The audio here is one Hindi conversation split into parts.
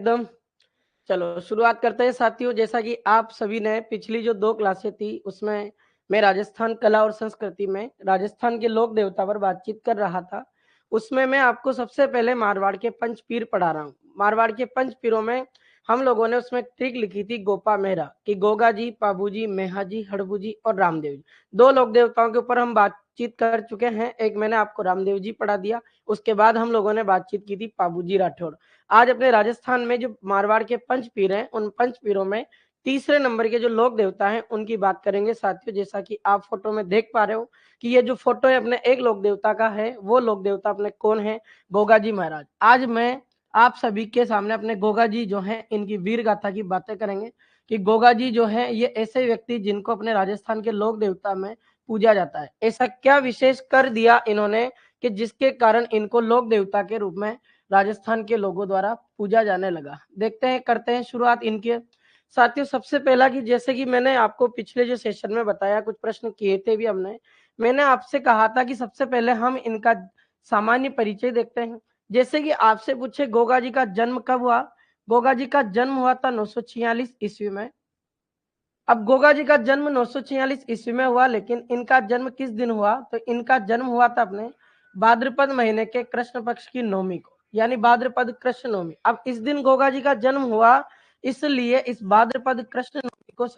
एकदम। चलो शुरुआत करते हैं साथियों। जैसा कि आप सभी ने पिछली जो 2 क्लासें थी उसमें मैं राजस्थान कला और संस्कृति में राजस्थान के लोक देवता पर बातचीत कर रहा था। उसमें मैं आपको सबसे पहले मारवाड़ के पंच पीर पढ़ा रहा हूँ। मारवाड़ के पंच पीरों में हम लोगों ने उसमें ट्रिक लिखी थी गोपा मेहरा कि गोगा जी, पाबू जी, मेहा जी, हड़बू जी और रामदेव जी। 2 लोक देवताओं के ऊपर हम बातचीत कर चुके हैं। एक मैंने आपको रामदेव जी पढ़ा दिया, उसके बाद हम लोगों ने बातचीत की थी पाबू जी राठौड़। आज अपने राजस्थान में जो मारवाड़ के पंच पीर हैं, उन पंच पीरों में तीसरे नंबर के जो लोक देवता हैं उनकी बात करेंगे साथियों। जैसा कि आप फोटो में देख पा रहे हो कि ये जो फोटो है अपने एक लोक देवता का है, वो लोक देवता अपने कौन है? गोगा जी महाराज। आज मैं आप सभी के सामने अपने गोगा जी जो है इनकी वीर गाथा की बातें करेंगे कि गोगा जी जो है ये ऐसे व्यक्ति जिनको अपने राजस्थान के लोक देवता में पूजा जाता है। ऐसा क्या विशेष कर दिया इन्होंने कि जिसके कारण इनको लोक देवता के रूप में राजस्थान के लोगों द्वारा पूजा जाने लगा। देखते हैं, करते हैं शुरुआत इनके साथियों। सबसे पहला कि जैसे कि मैंने आपको पिछले जो सेशन में बताया, कुछ प्रश्न किए थे भी हमने। मैंने आपसे कहा था कि सबसे पहले हम इनका सामान्य परिचय देखते हैं। जैसे कि आपसे पूछे गोगा जी का जन्म कब हुआ? गोगा जी का जन्म हुआ था 946 ईस्वी में। अब गोगा जी का जन्म 946 ईस्वी में हुआ, लेकिन इनका जन्म किस दिन हुआ? तो इनका जन्म हुआ था अपने भाद्रपद महीने के कृष्ण पक्ष की नवमी को, यानी भाद्रपद कृष्ण नवमी। अब इस दिन गोगा जी का जन्म हुआ, इसलिए इस भाद्रपद कृष्ण नवमी को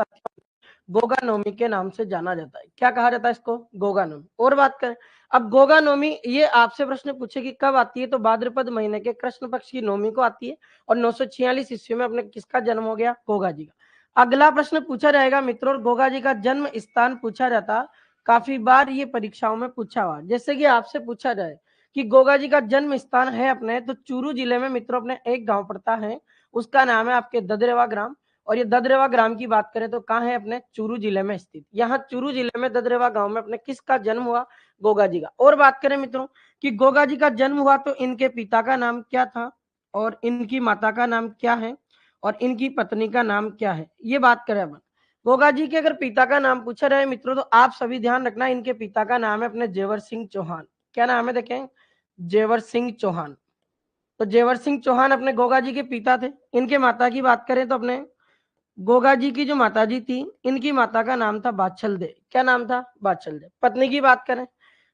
गोगा नवमी के नाम से जाना जाता है। क्या कहा जाता है इसको? गोगा नवमी। और बात करें, अब गोगा नवमी ये आपसे प्रश्न पूछे कि कब आती है, तो भाद्रपद महीने के कृष्ण पक्ष की नवमी को आती है। और 946 ईस्वी में अपने किसका जन्म हो गया? गोगा जी का। अगला प्रश्न पूछा जाएगा मित्रों, गोगा जी का जन्म स्थान पूछा जाता, काफी बार ये परीक्षाओं में पूछा हुआ। जैसे कि आपसे पूछा जाए कि गोगा जी का जन्म स्थान है अपने, तो चूरू जिले में मित्रों अपने एक गांव पड़ता है, उसका नाम है आपके ददरेवा ग्राम। और ये ददरेवा ग्राम की बात करें तो कहाँ है? अपने चूरू जिले में स्थित। यहाँ चूरू जिले में ददरेवा गांव में अपने किसका जन्म हुआ? गोगा जी का। और बात करें मित्रों कि गोगा जी का जन्म हुआ, तो इनके पिता का नाम क्या था और इनकी माता का नाम क्या है और इनकी पत्नी का नाम क्या है, ये बात करें अपन। गोगा जी के अगर पिता का नाम पूछा रहे मित्रों, तो आप सभी ध्यान रखना, इनके पिता का नाम है अपने जेवर सिंह चौहान। क्या नाम है? देखें, जेवर सिंह चौहान। तो जेवर सिंह चौहान अपने गोगा जी के पिता थे। इनके माता की बात करें तो अपने गोगा जी की जो माता जी थी, इनकी माता का नाम था बाछल दे। क्या नाम था? बाछल दे। पत्नी की बात करें,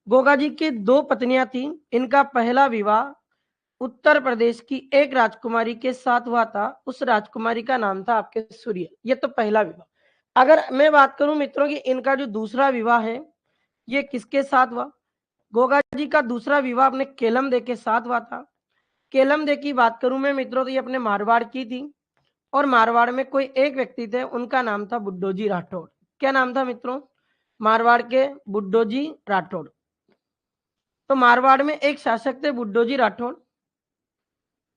गोगा जी की 2 पत्नियां थी। इनका पहला विवाह उत्तर प्रदेश की एक राजकुमारी के साथ हुआ था। उस राजकुमारी का नाम था आपके सूर्य। ये तो पहला विवाह। अगर मैं बात करूं मित्रों की इनका जो दूसरा विवाह है, ये किसके साथ हुआ? गोगा जी का दूसरा विवाह अपने केलम दे के साथ हुआ था। केलम दे की बात करूं मैं मित्रों, तो ये अपने मारवाड़ की थी। और मारवाड़ में कोई एक व्यक्ति थे, उनका नाम था बुड्ढोजी राठौड़। क्या नाम था मित्रों? मारवाड़ के बुड्ढोजी राठौड़। तो मारवाड़ में एक शासक थे बुड्ढोजी राठौड़।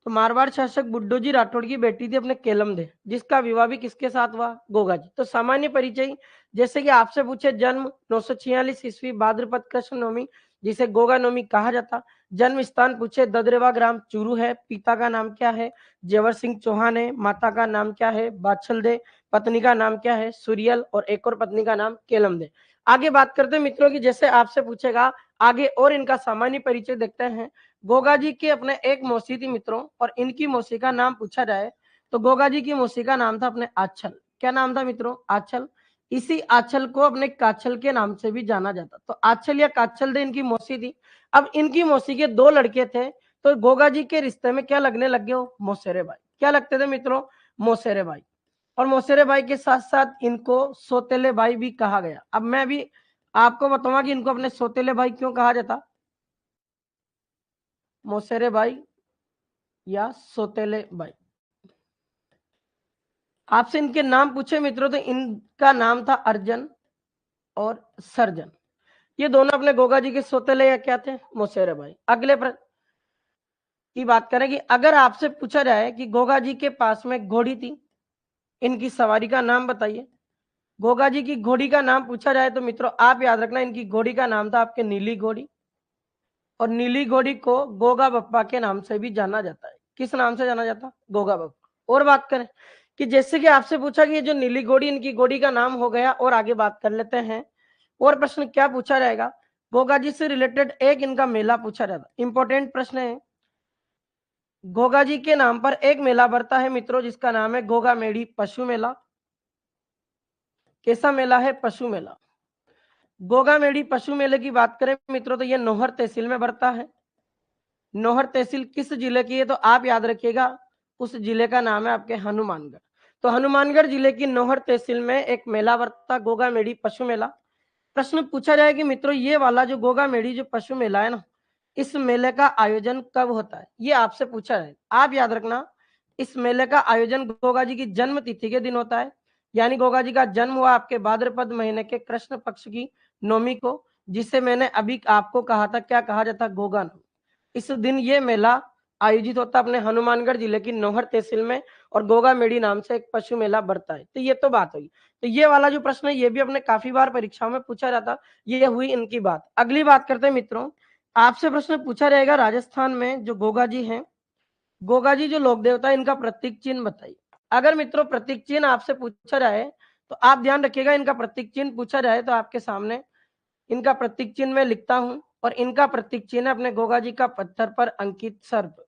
तो मारवाड़ शासक बुड्ढोजी राठौड़ की बेटी थी अपने केलम दे, जिसका विवाह भी किसके साथ हुआ? गोगा जी। तो सामान्य परिचय, जैसे कि आपसे पूछे जन्म 946 ईस्वी भाद्रपद कृष्ण नवमी, जिसे गोगा नवमी कहा जाता। जन्म स्थान पूछे ददरेवा ग्राम चूरू है। पिता का नाम क्या है? जेवर सिंह चौहान है। माता का नाम क्या है? बाछल दे। पत्नी का नाम क्या है? सूर्यल। और एक और पत्नी का नाम केलम दे। आगे बात करते हैं मित्रों की, जैसे आपसे पूछेगा आगे और इनका सामान्य परिचय देखते हैं। गोगा जी के अपने एक मौसी थी मित्रों, और इनकी मौसी का नाम पूछा जाए तो गोगा जी की मौसी का नाम था अपने आंचल। क्या नाम था मित्रों? आंचल। इसी आंचल को अपने काछल के नाम से भी जाना जाता। तो आंचल या काछल दे इनकी मौसी थी। अब इनकी मौसी के 2 लड़के थे, तो गोगा जी के रिश्ते में क्या लगने लग गए? हो मौसेरे भाई। क्या लगते थे मित्रों? मौसेरे भाई। और मौसेरे भाई के साथ साथ इनको सोतेले भाई भी कहा गया। अब मैं भी आपको बताऊंगा कि इनको अपने सोतेले भाई क्यों कहा जाता, मौसेरे भाई या सोतेले भाई। आपसे इनके नाम पूछे मित्रों, तो इनका नाम था अर्जन और सर्जन। ये दोनों अपने गोगा जी के सोतेले या क्या थे? मौसेरे भाई। अगले की बात करें कि अगर आपसे पूछा जाए कि गोगा जी के पास में घोड़ी थी, इनकी सवारी का नाम बताइए। गोगा जी की घोड़ी का नाम पूछा जाए तो मित्रों आप याद रखना, इनकी घोड़ी का नाम था आपके नीली घोड़ी। और नीली घोड़ी को गोगा बप्पा के नाम से भी जाना जाता है। किस नाम से जाना जाता? गोगा बप्पा। और बात करें कि जैसे कि आपसे पूछा कि ये जो नीली घोड़ी, इनकी घोड़ी का नाम हो गया। और आगे बात कर लेते हैं, और प्रश्न क्या पूछा जाएगा? गोगा जी से रिलेटेड एक इनका मेला पूछा जाता। इंपॉर्टेंट प्रश्न है। गोगा जी के नाम पर एक मेला बढ़ता है मित्रों, जिसका नाम है गोगा मेड़ी पशु मेला। कैसा मेला है? पशु मेला। गोगा मेड़ी पशु मेले की बात करें मित्रों तो ये नौहर तहसील में बढ़ता है। नौहर तहसील किस जिले की है? तो आप याद रखिएगा, उस जिले का नाम है आपके हनुमानगढ़। तो हनुमानगढ़ जिले की नौहर तहसील में एक मेला बढ़ता, गोगा मेड़ी पशु मेला। प्रश्न पूछा जाए कि मित्रों ये वाला जो गोगा मेड़ी जो पशु मेला है ना, इस मेले का आयोजन कब होता है? ये आपसे पूछा है। आप याद रखना, इस मेले का आयोजन गोगा जी की जन्म तिथि के दिन होता है। यानी गोगा जी का जन्म हुआ आपके भाद्रपद महीने के कृष्ण पक्ष की नौमी को, जिसे मैंने अभी आपको कहा था, क्या कहा जाता? गोगा नवमी। इस दिन ये मेला आयोजित होता है अपने हनुमानगढ़ जिले की नौहर तहसील में, और गोगा मेड़ी नाम से एक पशु मेला बढ़ता है। तो ये तो बात हुई। तो ये वाला जो प्रश्न है ये भी अपने काफी बार परीक्षाओं में पूछा जाता। ये हुई इनकी बात। अगली बात करते हैं मित्रों, आपसे प्रश्न पूछा जाएगा राजस्थान में जो गोगा जी हैं, गोगा जी जो लोक देवता है, इनका प्रतीक चिन्ह बताइए। अगर मित्रों प्रतीक चिन्ह आपसे पूछा जाए तो आप ध्यान रखिएगा, इनका प्रतीक चिन्ह पूछा जाए तो आपके सामने इनका प्रतीक चिन्ह मैं लिखता हूं, और इनका प्रतीक चिन्ह अपने गोगा जी का पत्थर पर अंकित सर्प।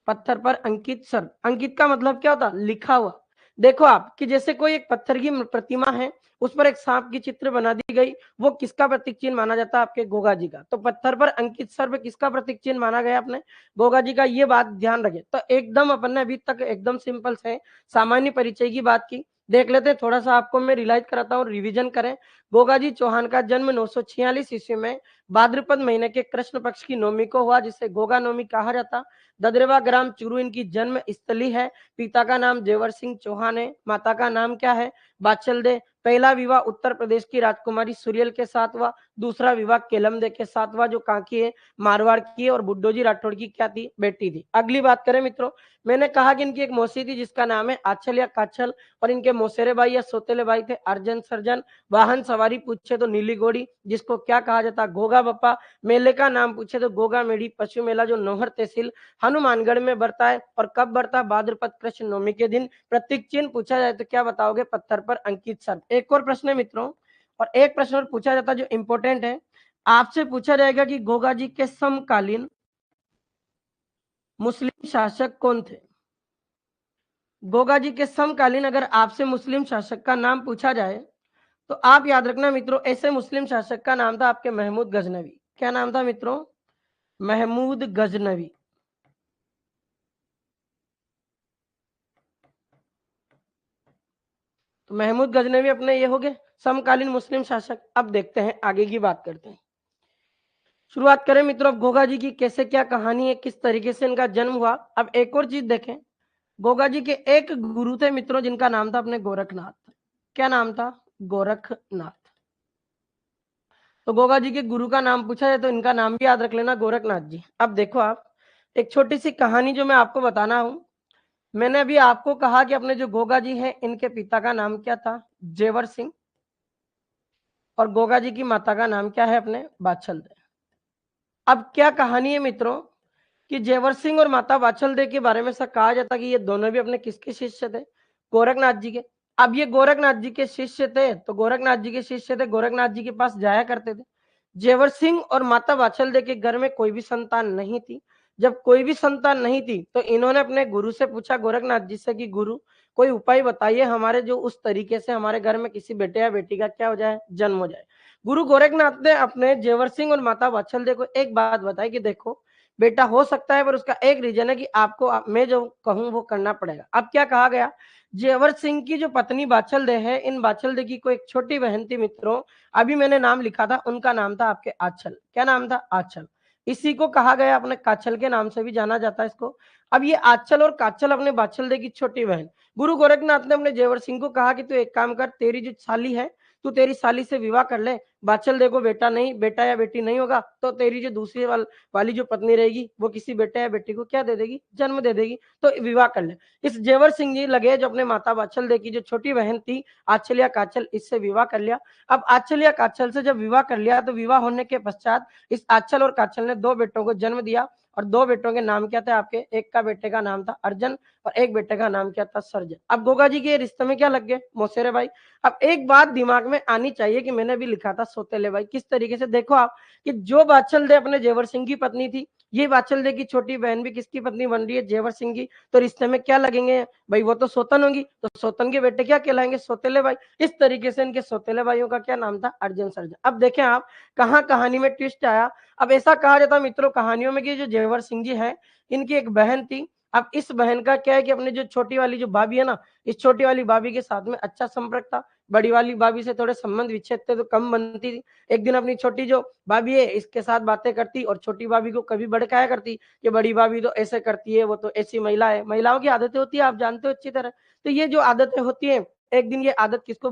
पत्थर पर अंकित सर्प। अंकित का मतलब क्या होता? लिखा हुआ। देखो आप कि जैसे कोई एक पत्थर की प्रतिमा है, उस पर एक सांप की चित्र बना दी गई, वो किसका प्रतीक चिन्ह माना जाता है? आपके गोगा जी का। तो पत्थर पर अंकित सर्प किसका प्रतीक चिन्ह माना गया? अपने गोगा जी का। ये बात ध्यान रखें। तो एकदम अपन ने अभी तक एकदम सिंपल से सामान्य परिचय की बात की। देख लेते हैं, थोड़ा सा आपको मैं रिलाइज कराता हूँ, रिविजन करें। गोगा जी चौहान का जन्म 946 ईस्वी में भाद्रपद महीने के कृष्ण पक्ष की नौमी को हुआ, जिसे गोगा नौमी कहा जाता। ददरेवा ग्राम चूरू इनकी जन्म स्थली है। पिता का नाम जेवर सिंह चौहान है, माता का नाम क्या है? बाचल दे। पहला विवाह उत्तर प्रदेश की राजकुमारी सुरियल के साथ हुआ। दूसरा विवाह केलम दे के साथ हुआ, जो कांकी है, मारवाड़ की है, और बुड्ढो जी राठौड़ की क्या थी? बेटी थी। अगली बात करें मित्रों, मैंने कहा कि इनकी एक मौसी थी जिसका नाम है आंचल या काछल, और इनके मौसेरे भाई या सोतेले भाई थे अर्जन सर्जन। वाहन सवारी पूछे तो नीली घोड़ी, जिसको क्या कहा जाता? गोगा बप्पा। मेले का नाम पूछे तो गोगा मेड़ी पशु मेला, जो नौहर तहसील हनुमानगढ़ में बढ़ता है। और कब बढ़ता है? भाद्रपद कृष्ण नवमी के दिन। प्रतीक चिन्ह पूछा जाए तो क्या बताओगे? पत्थर पर अंकित सर्प। एक और प्रश्न है मित्रों, और एक प्रश्न और पूछा जाता है जो इंपॉर्टेंट है। आपसे पूछा जाएगा कि गोगा जी के समकालीन मुस्लिम शासक कौन थे? गोगा जी के समकालीन अगर आपसे मुस्लिम शासक का नाम पूछा जाए तो आप याद रखना मित्रों, ऐसे मुस्लिम शासक का नाम था आपके महमूद गजनवी। क्या नाम था मित्रों? महमूद गजनवी। तो महमूद गजनवी अपने ये हो गए समकालीन मुस्लिम शासक। अब देखते हैं, आगे की बात करते हैं। शुरुआत करें मित्रों, अब गोगा जी की कैसे क्या कहानी है, किस तरीके से इनका जन्म हुआ। अब एक और चीज देखें, गोगा जी के एक गुरु थे मित्रों, जिनका नाम था अपने गोरखनाथ। क्या नाम था? गोरखनाथ। तो गोगा जी के गुरु का नाम पूछा जाए तो इनका नाम भी याद रख लेना, गोरखनाथ जी। अब देखो आप, एक छोटी सी कहानी जो मैं आपको बताना हूं। मैंने अभी आपको कहा कि अपने जो गोगा जी हैं, इनके पिता का नाम क्या था? जेवर सिंह। और गोगा जी की माता का नाम क्या है? अपने बाछल दे। अब क्या कहानी है मित्रों कि जेवर सिंह और माता बाछल दे के बारे में ऐसा कहा जाता कि ये दोनों भी अपने किसके शिष्य थे? गोरखनाथ जी के। अब ये गोरखनाथ जी के शिष्य थे, तो गोरखनाथ जी के शिष्य थे, गोरखनाथ जी के पास जाया करते थे। जेवर सिंह और माता बाछल दे के घर में कोई भी संतान नहीं थी। जब कोई भी संतान नहीं थी तो इन्होंने अपने गुरु से पूछा, गोरखनाथ जी से, कि गुरु कोई उपाय बताइए हमारे, जो उस तरीके से हमारे घर में किसी बेटे या बेटी का क्या हो जाए? जन्म हो जाए। गुरु गोरखनाथ ने अपने जेवर सिंह और माता बाछल दे को एक बात बताई कि देखो बेटा हो सकता है, पर उसका एक रीजन है कि आपको मैं जो कहूं वो करना पड़ेगा। अब क्या कहा गया? जेवर सिंह की जो पत्नी बाछल दे है, इन बाछल दे की कोई एक छोटी बहन थी मित्रों, अभी मैंने नाम लिखा था, उनका नाम था आपके आंचल। क्या नाम था? आंचल। इसी को कहा गया, अपने काछल के नाम से भी जाना जाता है इसको। अब ये आंचल और काछल अपने बाछल दे की छोटी बहन। गुरु गोरखनाथ ने अपने जेवर सिंह को कहा कि तू एक काम कर, तेरी जो साली है, तू तेरी साली से विवाह कर ले। बाछल देखो बेटा नहीं, बेटा या बेटी नहीं होगा तो तेरी जो दूसरी वाली जो पत्नी रहेगी वो किसी बेटे या बेटी को क्या दे देगी? जन्म दे देगी। तो विवाह कर ले। इस जेवर सिंह जी लगे जो अपने माता बाछल दे की जो छोटी बहन थी आंचल या काछल, इससे विवाह कर लिया। अब आंचल या काछल से जब विवाह कर लिया तो विवाह होने के पश्चात इस आंचल और काछल ने दो बेटों को जन्म दिया। और दो बेटों के नाम क्या थे आपके? एक का बेटे का नाम था अर्जन, और एक बेटे का नाम क्या था? सर्जन। अब गोगा जी के रिश्ते में क्या लग गए? मौसेरे भाई। अब एक बात दिमाग में आनी चाहिए कि मैंने भी लिखा था सोतेले भाई। किस तरीके से? देखो आप कि जो बाछल दे अपने जेवर सिंह की पत्नी थी, ये बाचल दे की छोटी बहन भी किसकी पत्नी बन रही है? जेवर सिंह की। तो रिश्ते में क्या लगेंगे भाई? वो तो सोतन होंगी, तो सोतन के बेटे क्या कहलाएंगे? सौतेले भाई। इस तरीके से इनके सौतेले भाइयों का क्या नाम था? अर्जुन सर्जन। अब देखें आप कहाँ कहानी में ट्विस्ट आया। अब ऐसा कहा जाता है मित्रों कहानियों में कि जो जेवर सिंह जी है इनकी एक बहन थी। अब इस बहन का क्या है कि अपने जो छोटी वाली जो भाभी है ना, इस छोटी वाली भाभी के साथ में अच्छा संपर्क था। बड़ी वाली भाभी से थोड़े संबंध विच्छेद थे तो कम बनती थी। एक दिन अपनी छोटी जो भाभी है इसके साथ बातें करती और छोटी भाभी को कभी भड़काया करती कि बड़ी भाभी तो ऐसे करती है, वो तो ऐसी महिला है। महिलाओं की आदतें होती है, आप जानते हो अच्छी तरह। तो ये जो आदतें होती है, एक दिन ये आदत किसको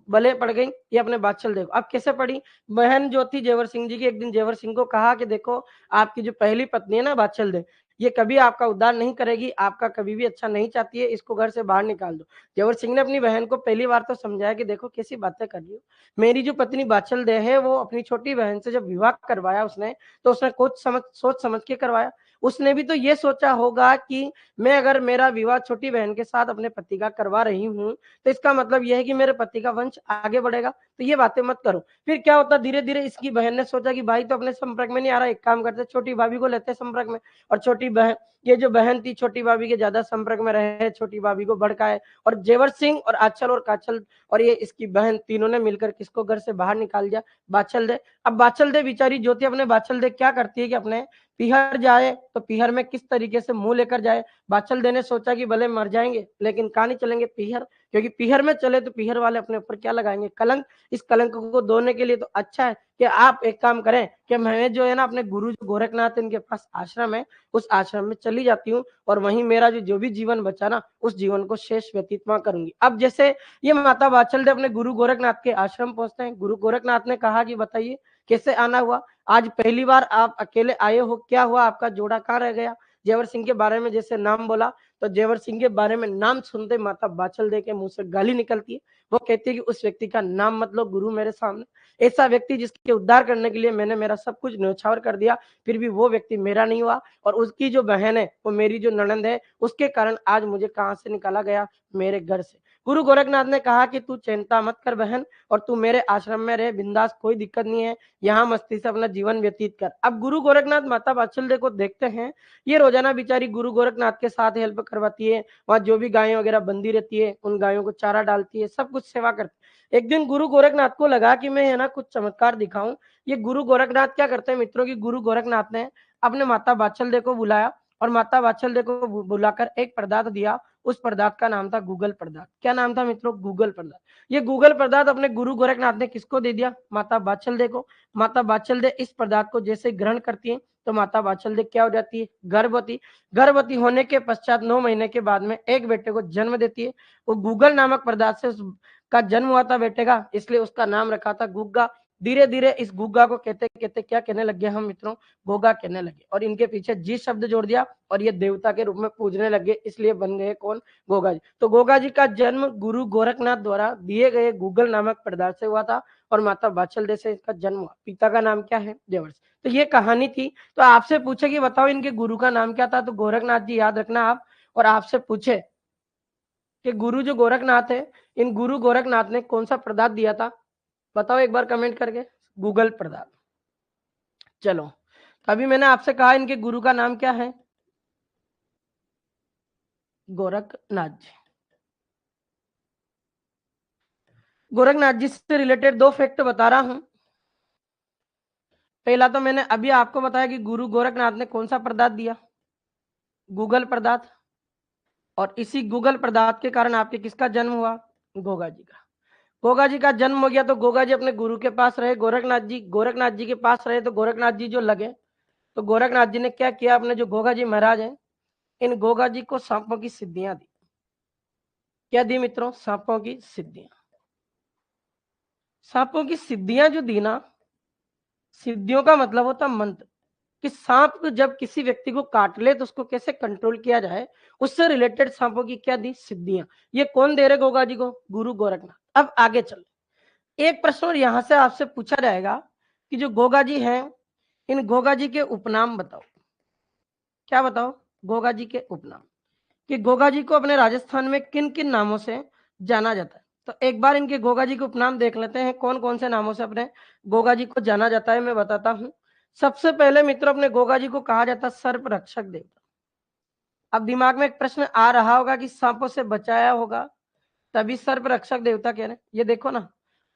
भले पड़ गई? ये अपने बादशाह देखो। अब कैसे पड़ी? बहन जो थी जेवर सिंह जी की, एक दिन जेवर सिंह को कहा कि देखो आपकी जो पहली पत्नी है ना बादशाह दे, ये कभी आपका उद्धार नहीं करेगी, आपका कभी भी अच्छा नहीं चाहती है, इसको घर से बाहर निकाल दो। जेवर सिंह ने अपनी बहन को पहली बार तो समझाया कि देखो कैसी बातें कर रही हो। मेरी जो पत्नी बाचल दे है वो अपनी छोटी बहन से जब विवाह करवाया उसने, तो उसने कुछ सोच समझ के करवाया। उसने भी तो ये सोचा होगा कि मैं अगर मेरा विवाह छोटी बहन के साथ अपने पति का करवा रही हूँ, तो इसका मतलब ये है कि मेरे पति का वंश आगे बढ़ेगा। तो ये बातें मत करो। फिर क्या होता धीरे-धीरे इसकी बहन ने सोचा कि भाई तो अपने संपर्क में नहीं आ रहा, एक काम करते छोटी भाभी को लेते संपर्क में। और छोटी बहन ये जो बहन थी छोटी भाभी के ज्यादा संपर्क में रहे, छोटी भाभी को भड़काए और जेवर सिंह और आंचल और काचल और ये इसकी बहन तीनों ने मिलकर किसको घर से बाहर निकाल दिया? बाचल दे। अब बाचल दे बेचारी जो थी अपने बाचल दे क्या करती है कि अपने पीहर जाए तो पीहर में किस तरीके से मुंह लेकर जाए। बाचल दे ने सोचा कि भले मर जाएंगे लेकिन कहाँ नहीं चलेंगे पीहर, क्योंकि पीहर में चले तो पीहर वाले अपने ऊपर क्या लगाएंगे? कलंक। इस कलंक को धोने के लिए तो अच्छा है कि आप एक काम करें कि मैं जो है ना अपने गुरु जो गोरखनाथ इनके पास आश्रम है उस आश्रम में चली जाती हूँ और वहीं मेरा जो भी जीवन बचा ना उस जीवन को शेष व्यतीत वहां करूंगी। अब जैसे ये माता बाचल दे अपने गुरु गोरखनाथ के आश्रम पहुंचते हैं। गुरु गोरखनाथ ने कहा कि बताइए कैसे आना हुआ? आज पहली बार आप अकेले आए हो, क्या हुआ? आपका जोड़ा कहाँ रह गया? जेवर सिंह के बारे में जैसे नाम बोला तो जेवर सिंह के बारे में नाम सुनते माता बाचल दे के मुंह से गाली निकलती है। वो कहती है कि उस व्यक्ति का नाम मत लो गुरु मेरे सामने। ऐसा व्यक्ति जिसके उद्धार करने के लिए मैंने मेरा सब कुछ न्यौछावर कर दिया, फिर भी वो व्यक्ति मेरा नहीं हुआ और उसकी जो बहन है वो मेरी जो ननंद है उसके कारण आज मुझे कहाँ से निकाला गया? मेरे घर से। गुरु गोरखनाथ ने कहा कि तू चिंता मत कर बहन और तू मेरे आश्रम में रहे बिंदास, कोई दिक्कत नहीं है, यहाँ मस्ती से अपना जीवन व्यतीत कर। अब गुरु गोरखनाथ माता बाचल को देखते हैं, ये रोजाना बेचारी गुरु गोरखनाथ के साथ हेल्प करवाती है, वहाँ जो भी गायें वगैरह बंधी रहती है उन गायों को चारा डालती है, सब कुछ सेवा करती है। एक दिन गुरु गोरखनाथ को लगा कि मैं है ना कुछ चमत्कार दिखाऊं। ये गुरु गोरखनाथ क्या करते हैं मित्रों की गुरु गोरखनाथ ने अपने माता बाचल को बुलाया और माता बाचल को बुलाकर एक पदार्थ दिया। उस पदार्थ का नाम था गूगल पदार्थ। क्या नाम था मित्रों? गूगल पदार्थ। ये गूगल पदार्थ अपने गुरु गोरखनाथ ने किसको दे दिया? माता बाचल को। माता बाचल इस पदार्थ को जैसे ग्रहण करती है तो माता बाचल क्या हो जाती है? गर्भवती। गर्भवती होने के पश्चात 9 महीने के बाद में एक बेटे को जन्म देती है। वो गूगल नामक पदार्थ से उसका जन्म हुआ था बेटे का, इसलिए उसका नाम रखा था गुग्गा। धीरे धीरे इस गुग्गा को कहते कहते क्या कहने लग गए हम मित्रों? गोगा कहने लगे और इनके पीछे जी शब्द जोड़ दिया और ये देवता के रूप में पूजने लगे, इसलिए बन गए कौन? गोगा जी। तो गोगा जी का जन्म गुरु गोरखनाथ द्वारा दिए गए गूगल नामक पदार्थ से हुआ था और माता बाचल से इसका जन्म हुआ। पिता का नाम क्या है? देवर। तो ये कहानी थी। तो आपसे पूछे कि बताओ इनके गुरु का नाम क्या था? तो गोरखनाथ जी याद रखना आप। और आपसे पूछे कि गुरु जो गोरखनाथ है, इन गुरु गोरखनाथ ने कौन सा पदार्थ दिया था? बताओ एक बार कमेंट करके। गूगल पदार्थ। चलो, तो अभी मैंने आपसे कहा इनके गुरु का नाम क्या है? गोरखनाथ जी। गोरखनाथ जी से रिलेटेड 2 फैक्ट बता रहा हूं। पहला तो मैंने अभी आपको बताया कि गुरु गोरखनाथ ने कौन सा पदार्थ दिया? गूगल पदार्थ। और इसी गूगल पदार्थ के कारण आपके किसका जन्म हुआ? गोगा जी का। गोगा जी का जन्म हो गया तो गोगा जी अपने गुरु के पास रहे, गोरखनाथ जी के पास रहे तो गोरखनाथ जी जो लगे तो गोरखनाथ जी ने क्या किया? अपने जो गोगा जी महाराज हैं इन गोगा जी को सांपों की सिद्धियां दी। क्या दी मित्रों? सांपों की सिद्धियां। सांपों की सिद्धियां जो दी ना, सिद्धियों का मतलब होता मंत्र कि सांप को जब किसी व्यक्ति को काट ले तो उसको कैसे कंट्रोल किया जाए, उससे रिलेटेड सांपों की क्या दी? सिद्धियां। ये कौन दे रहे गोगा जी को? गुरु गोरखनाथ। अब आगे चल एक प्रश्न और यहां से आपसे पूछा जाएगा कि जो गोगा जी हैं इन गोगा जी के उपनाम बताओ। क्या बताओ? गोगा जी के उपनाम। कि गोगा जी को अपने राजस्थान में किन किन नामों से जाना जाता है? तो एक बार इनके गोगा जी के उपनाम देख लेते हैं कौन कौन से नामों से अपने गोगा जी को जाना जाता है। मैं बताता हूँ। सबसे पहले मित्रों अपने गोगा जी को कहा जाता सर्प रक्षक देवता। अब दिमाग में एक प्रश्न आ रहा होगा कि सांपों से बचाया होगा तभी सर्प रक्षक देवता कह रहे हैं। ये देखो ना,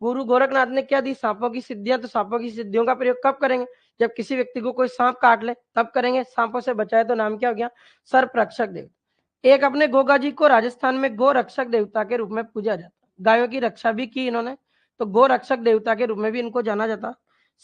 गुरु गोरखनाथ ने क्या दी, सांपों की सिद्धियां, तो सांपों की सिद्धियों का प्रयोग कब करेंगे, जब किसी व्यक्ति को कोई सांप काट ले तब करेंगे। सांपों से बचाए तो नाम क्या हो गया, सर्प रक्षक देवता। एक अपने गोगा जी को राजस्थान में गो रक्षक देवता के रूप में पूजा जाता, गायों की रक्षा भी की इन्होंने, तो गो रक्षक देवता के रूप में भी इनको जाना जाता।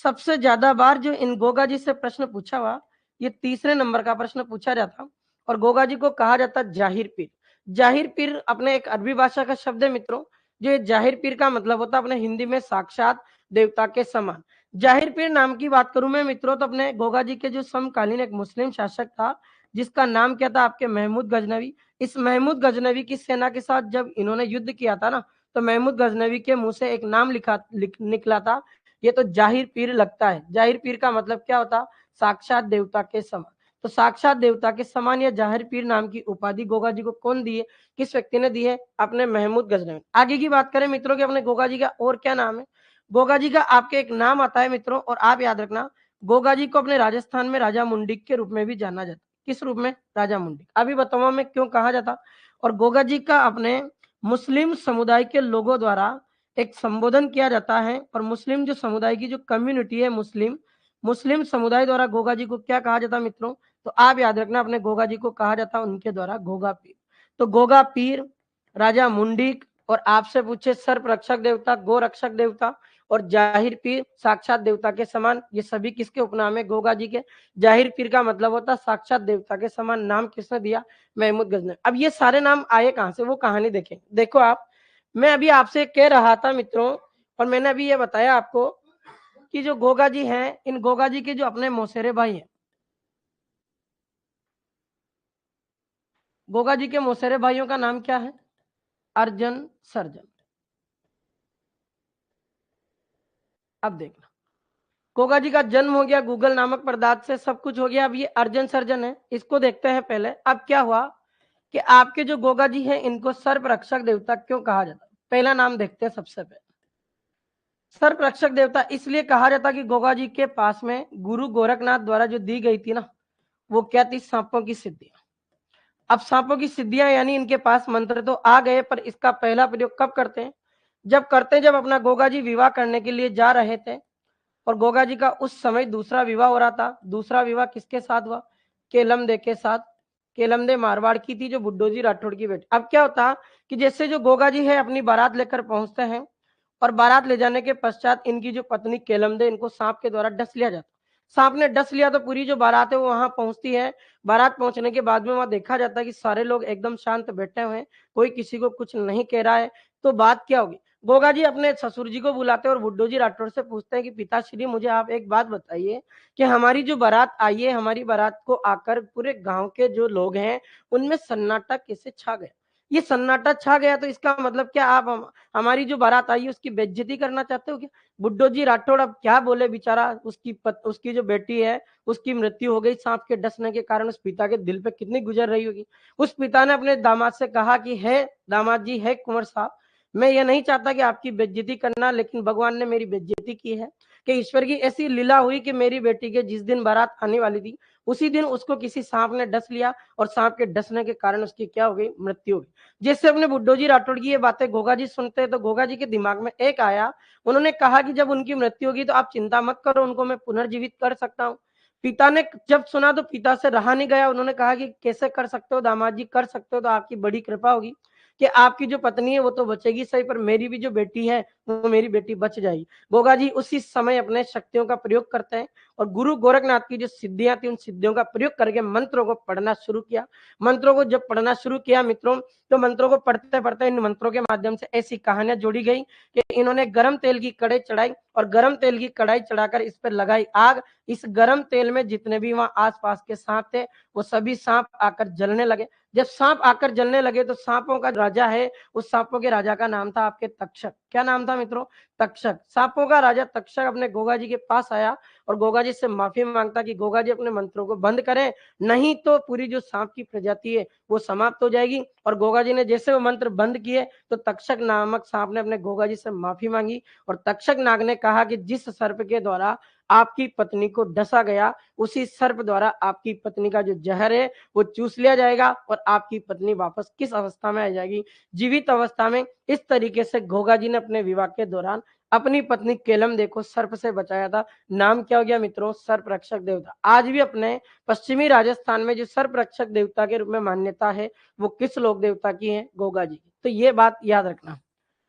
सबसे ज्यादा बार जो इन गोगा जी से प्रश्न पूछा हुआ, ये तीसरे नंबर का प्रश्न पूछा जाता, और गोगा जी को कहा जाता जाहिर पीर। जाहिर पीर अपने एक अरबी भाषा का शब्द है मित्रों, जो ये जाहिर पीर का मतलब होता है अपने हिंदी में साक्षात देवता के समान। जाहिर पीर नाम की बात करूं मैं मित्रों, तो अपने गोगा जी के जो समकालीन एक मुस्लिम शासक था, जिसका नाम क्या था आपके, महमूद गजनवी। इस महमूद गजनवी की सेना के साथ जब इन्होंने युद्ध किया था ना, तो महमूद गजनवी के मुंह से एक नाम निकला था, ये तो जाहिर पीर लगता है। जाहिर पीर का मतलब क्या होता, साक्षात देवता के समान। तो साक्षात देवता के समान या जाहिर पीर नाम की उपाधि गोगा जी को कौन दी है, किस व्यक्ति ने दी है, अपने महमूद गजनवी। आगे की बात करें मित्रों कि अपने गोगा जी का और क्या नाम है। गोगा जी का आपके एक नाम आता है मित्रों, और आप याद रखना, गोगा जी को अपने राजस्थान में राजा मुंडिक के रूप में भी जाना जाता। किस रूप में, राजा मुंडिक। अभी बताऊंगा मैं क्यों कहा जाता। और गोगा जी का अपने मुस्लिम समुदाय के लोगों द्वारा एक संबोधन किया जाता है, और मुस्लिम जो समुदाय की जो कम्युनिटी है, मुस्लिम मुस्लिम समुदाय द्वारा गोगा जी को क्या कहा जाता मित्रों, तो आप याद रखना, अपने गोगा जी को कहा जाता उनके द्वारा गोगा पीर। तो गोगा पीर, राजा मुंडिक, और आपसे पूछे सर्प रक्षक देवता, गो रक्षक देवता, और जाहिर पीर साक्षात देवता के समान, ये सभी किसके उपनाम है, गोगा जी के। जाहिर पीर का मतलब होता साक्षात देवता के समान, नाम किसने दिया, महमूद गजनवी। अब ये सारे नाम आए कहां से, वो कहानी देखें। देखो आप, मैं अभी आपसे कह रहा था मित्रों, और मैंने अभी ये बताया आपको कि जो गोगा जी हैं, इन गोगा जी के जो अपने मौसेरे भाई हैं, गोगा जी के मौसेरे भाइयों का नाम क्या है, अर्जन सर्जन। अब देखना, गोगा जी का जन्म हो गया गूगल नामक पदार्थ से, सब कुछ हो गया। अब ये अर्जन सर्जन है, इसको देखते हैं पहले। अब क्या हुआ कि आपके जो गोगा जी हैं, इनको सर्प रक्षक देवता क्यों कहा जाता है। पहला नाम देखते हैं सबसे पहले। सर्प रक्षक देवता इसलिए कहा जाता कि गोगा जी के पास में गुरु गोरखनाथ द्वारा जो दी गई थी ना, वो क्या थी, सांपों की सिद्धियां। अब सांपों की सिद्धियां यानी इनके पास मंत्र तो आ गए, पर इसका पहला प्रयोग कब करते हैं, जब करते हैं जब अपना गोगा जी विवाह करने के लिए जा रहे थे, और गोगा जी का उस समय दूसरा विवाह हो रहा था। दूसरा विवाह किसके साथ हुआ, केलमदे के साथ। केलमदे मारवाड़ की थी, जो बुड्ढो जी राठौड़ की बेटी। अब क्या होता कि जैसे जो गोगा जी है अपनी बारात लेकर पहुंचते हैं, और बारात ले जाने के पश्चात इनकी जो पत्नी केलमदे, इनको सांप के द्वारा डस लिया जाता। सांप ने डस लिया तो पूरी जो बारात है वो वहां पहुंचती है। बारात पहुंचने के बाद में वहां देखा जाता है कि सारे लोग एकदम शांत बैठे हुए हैं, कोई किसी को कुछ नहीं कह रहा है। तो बात क्या होगी, गोगा जी अपने ससुर जी को बुलाते हैं और बुड्ढो जी राठौड़ से पूछते हैं कि पिताश्री मुझे आप एक बात बताइए कि हमारी जो बारात आई है, हमारी बारात को आकर पूरे गांव के जो लोग हैं उनमें सन्नाटा कैसे छा गया। ये सन्नाटा छा गया तो इसका मतलब क्या, आप हमारी जो बारात आई है उसकी बेइज्जती करना चाहते हो क्या। बुड्ढो जी राठौड़ अब क्या बोले, बेचारा उसकी जो बेटी है उसकी मृत्यु हो गई सांप के डसने के कारण। उस पिता के दिल पे कितनी गुजर रही होगी। उस पिता ने अपने दामाद से कहा कि है दामाद जी, है कुंवर साहब, मैं ये नहीं चाहता कि आपकी बेइज्जती करना, लेकिन भगवान ने मेरी बेइज्जती की है कि ईश्वर की ऐसी लीला हुई कि मेरी बेटी के जिस दिन बारात आने वाली थी उसी दिन उसको किसी सांप ने डस लिया, और सांप के डसने के कारण उसकी क्या हो गई, मृत्यु हो गई। जैसे अपने बुड्ढो जी राठौड़ की ये बातें गोगा जी सुनते हैं, तो गोगा जी के दिमाग में एक आया। उन्होंने कहा कि जब उनकी मृत्यु होगी तो आप चिंता मत करो, उनको मैं पुनर्जीवित कर सकता हूँ। पिता ने जब सुना तो पिता से रहा नहीं गया, उन्होंने कहा कि कैसे कर सकते हो दामाद जी, कर सकते हो तो आपकी बड़ी कृपा होगी कि आपकी जो पत्नी है वो तो बचेगी सही, पर मेरी भी जो बेटी है वो मेरी बेटी बच जाएगी। गोगा जी उसी समय अपने शक्तियों का प्रयोग करते हैं, और गुरु गोरखनाथ की जो सिद्धियां थी उन सिद्धियों का प्रयोग करके मंत्रों को पढ़ना शुरू किया। मंत्रों को जब पढ़ना शुरू किया मित्रों, तो मंत्रों को पढ़ते पढ़ते इन मंत्रों के माध्यम से ऐसी कहानियां जोड़ी गई कि इन्होंने गर्म तेल की कड़ाई चढ़ाई, और गर्म तेल की कड़ाई चढ़ाकर इस पर लगाई आग। इस गर्म तेल में जितने भी वहां आसपास के सांप थे वो सभी सांप आकर जलने लगे। जब सांप आकर जलने लगे तो सांपों का राजा है, उस सांपों के राजा का नाम था आपके तक्षक। क्या नाम था मित्रों, तक्षक। सांपों का राजा तक्षक अपने गोगा जी के पास आया और गोगा जी से माफी मांगता कि गोगा जी अपने मंत्रों को बंद करें, नहीं तो पूरी जो सांप की प्रजाति है वो समाप्त हो जाएगी। और गोगा जी ने जैसे वो मंत्र बंद किए तो तक्षक नामक सांप ने अपने गोगा जी से माफी मांगी और तक्षक नाग ने कहा कि जिस सर्प के द्वारा आपकी पत्नी को डसा गया, उसी सर्प द्वारा आपकी पत्नी का जो जहर है वो चूस लिया जाएगा और आपकी पत्नी वापस किस अवस्था में आ जाएगी, जीवित अवस्था में। इस तरीके से घोगा जी ने अपने विवाह के दौरान अपनी पत्नी केलमदे को सर्प से बचाया था। नाम क्या हो गया मित्रों? सर्प रक्षक देवता। आज भी अपने पश्चिमी राजस्थान में जो सर्प रक्षक देवता के रूप में मान्यता है वो किस लोक देवता की है? गोगा जी की। तो ये बात याद रखना।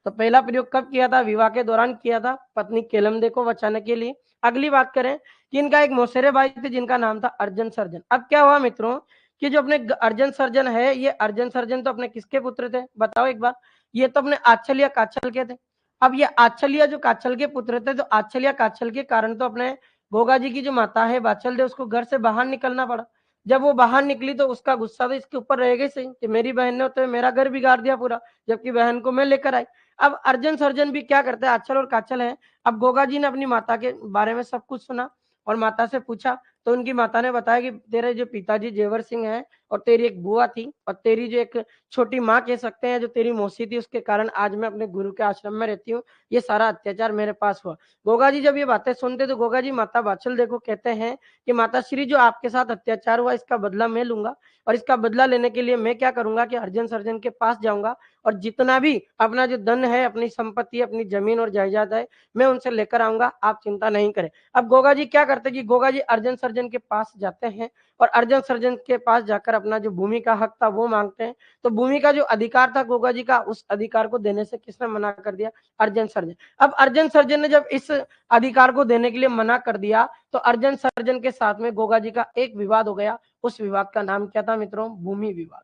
तो पहला प्रयोग कब किया था? विवाह के दौरान किया था, पत्नी केलमदे को बचाने के लिए। अगली बात करें कि इनका एक मौसेरे भाई थे जिनका नाम था अर्जन सर्जन। अब क्या हुआ मित्रों कि जो अपने अर्जन सर्जन है, ये अर्जन सर्जन तो अपने किसके पुत्र थे? बताओ एक बार। ये तो अपने आच्छल या काच्छल के थे। अब ये आच्छल या जो काच्छल के पुत्र थे, तो आच्छल या काच्छल के कारण तो अपने गोगा जी की जो माता है बाचल देव, उसको घर से बाहर निकलना पड़ा। जब वो बाहर निकली तो उसका गुस्सा तो इसके ऊपर रहेगा ही सही कि मेरी बहन ने तो मेरा घर बिगाड़ दिया पूरा, जबकि बहन को मैं लेकर आई। अब अर्जन सर्जन भी क्या करते हैं, आचल और काचल है। अब गोगा जी ने अपनी माता के बारे में सब कुछ सुना और माता से पूछा, तो उनकी माता ने बताया कि तेरे जो पिताजी जेवर सिंह हैं और तेरी एक बुआ थी और तेरी जो एक छोटी माँ कह सकते हैं जो तेरी मौसी थी, उसके कारण आज मैं अपने गुरु के आश्रम में रहती हूँ। ये सारा अत्याचार मेरे पास हुआ। गोगा जी जब ये बातें सुनते तो गोगा जी माता बाचल देखो कहते हैं कि माता श्री, जो आपके साथ अत्याचार हुआ इसका बदला मैं लूंगा और इसका बदला लेने के लिए मैं क्या करूंगा कि अर्जन सर्जन के पास जाऊंगा और जितना भी अपना जो धन है, अपनी संपत्ति, अपनी जमीन और जायदाद है, मैं उनसे लेकर आऊंगा, आप चिंता नहीं करें। अब गोगा जी क्या करते कि गोगा जी अर्जन सर्जन के पास जाते हैं और अर्जन सर्जन के पास जाकर अपना जो भूमि का हक था वो मांगते हैं। तो भूमि का जो अधिकार था गोगा जी का, उस अधिकार को देने से किसने मना कर दिया? अर्जन सर्जन। अब अर्जन सर्जन ने जब इस अधिकार को देने के लिए मना कर दिया तो अर्जन सर्जन के साथ में गोगा जी का एक विवाद हो गया। उस विवाद का नाम क्या था मित्रों? भूमि विवाद।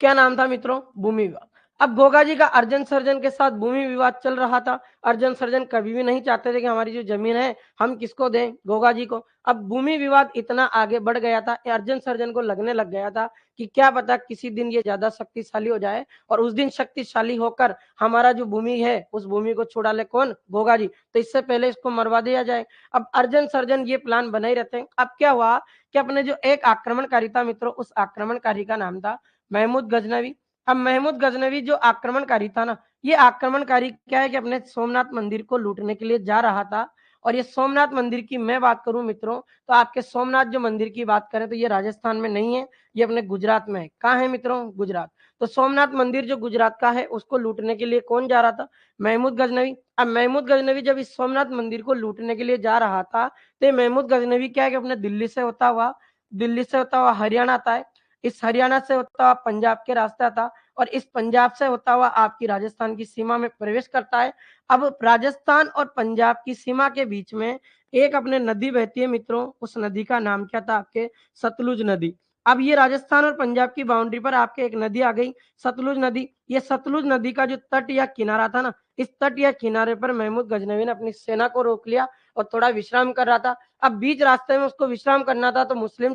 क्या नाम था मित्रों? भूमि विवाद। अब गोगा जी का अर्जन सर्जन के साथ भूमि विवाद चल रहा था। अर्जन सर्जन कभी भी नहीं चाहते थे कि हमारी जो जमीन है हम किसको दें? गोगा जी को। अब भूमि विवाद इतना आगे बढ़ गया था, अर्जन सर्जन को लगने लग गया था कि क्या पता किसी दिन ये ज्यादा शक्तिशाली हो जाए और उस दिन शक्तिशाली होकर हमारा जो भूमि है उस भूमि को छुड़ा ले कौन? गोगा जी। तो इससे पहले इसको मरवा दिया जाए। अब अर्जन सर्जन ये प्लान बना ही रहते हैं। अब क्या हुआ कि अपने जो एक आक्रमणकारी था मित्रों, उस आक्रमणकारी का नाम था महमूद गजनवी। अब महमूद गजनवी जो आक्रमणकारी था ना, ये आक्रमणकारी क्या है कि अपने सोमनाथ मंदिर को लूटने के लिए जा रहा था। और ये सोमनाथ मंदिर की मैं बात करूं मित्रों, तो आपके सोमनाथ जो मंदिर की बात करें तो ये राजस्थान में नहीं है, ये अपने गुजरात में है। कहाँ है मित्रों? गुजरात। तो सोमनाथ मंदिर जो गुजरात का है उसको लूटने के लिए कौन जा रहा था? महमूद गजनवी। अब महमूद गजनवी जब इस सोमनाथ मंदिर को लूटने के लिए जा रहा था तो महमूद गजनवी क्या है कि अपने दिल्ली से होता हुआ हरियाणा आता है, इस हरियाणा से होता हुआ पंजाब के रास्ते आता और इस पंजाब से होता हुआ आपकी राजस्थान की सीमा में प्रवेश करता है। अब राजस्थान और पंजाब की सीमा के बीच में एक अपने नदी बहती है मित्रों, उस नदी का नाम क्या था आपके? सतलुज नदी। अब ये राजस्थान और पंजाब की बाउंड्री पर आपके एक नदी आ गई, सतलुज नदी। ये सतलुज नदी का जो तट या किनारा था ना, इस तट या किनारे पर महमूद गजनवी ने अपनी सेना को रोक लिया और थोड़ा विश्राम कर रहा था। अब बीच रास्ते में उसको विश्राम करना था तो मुस्लिम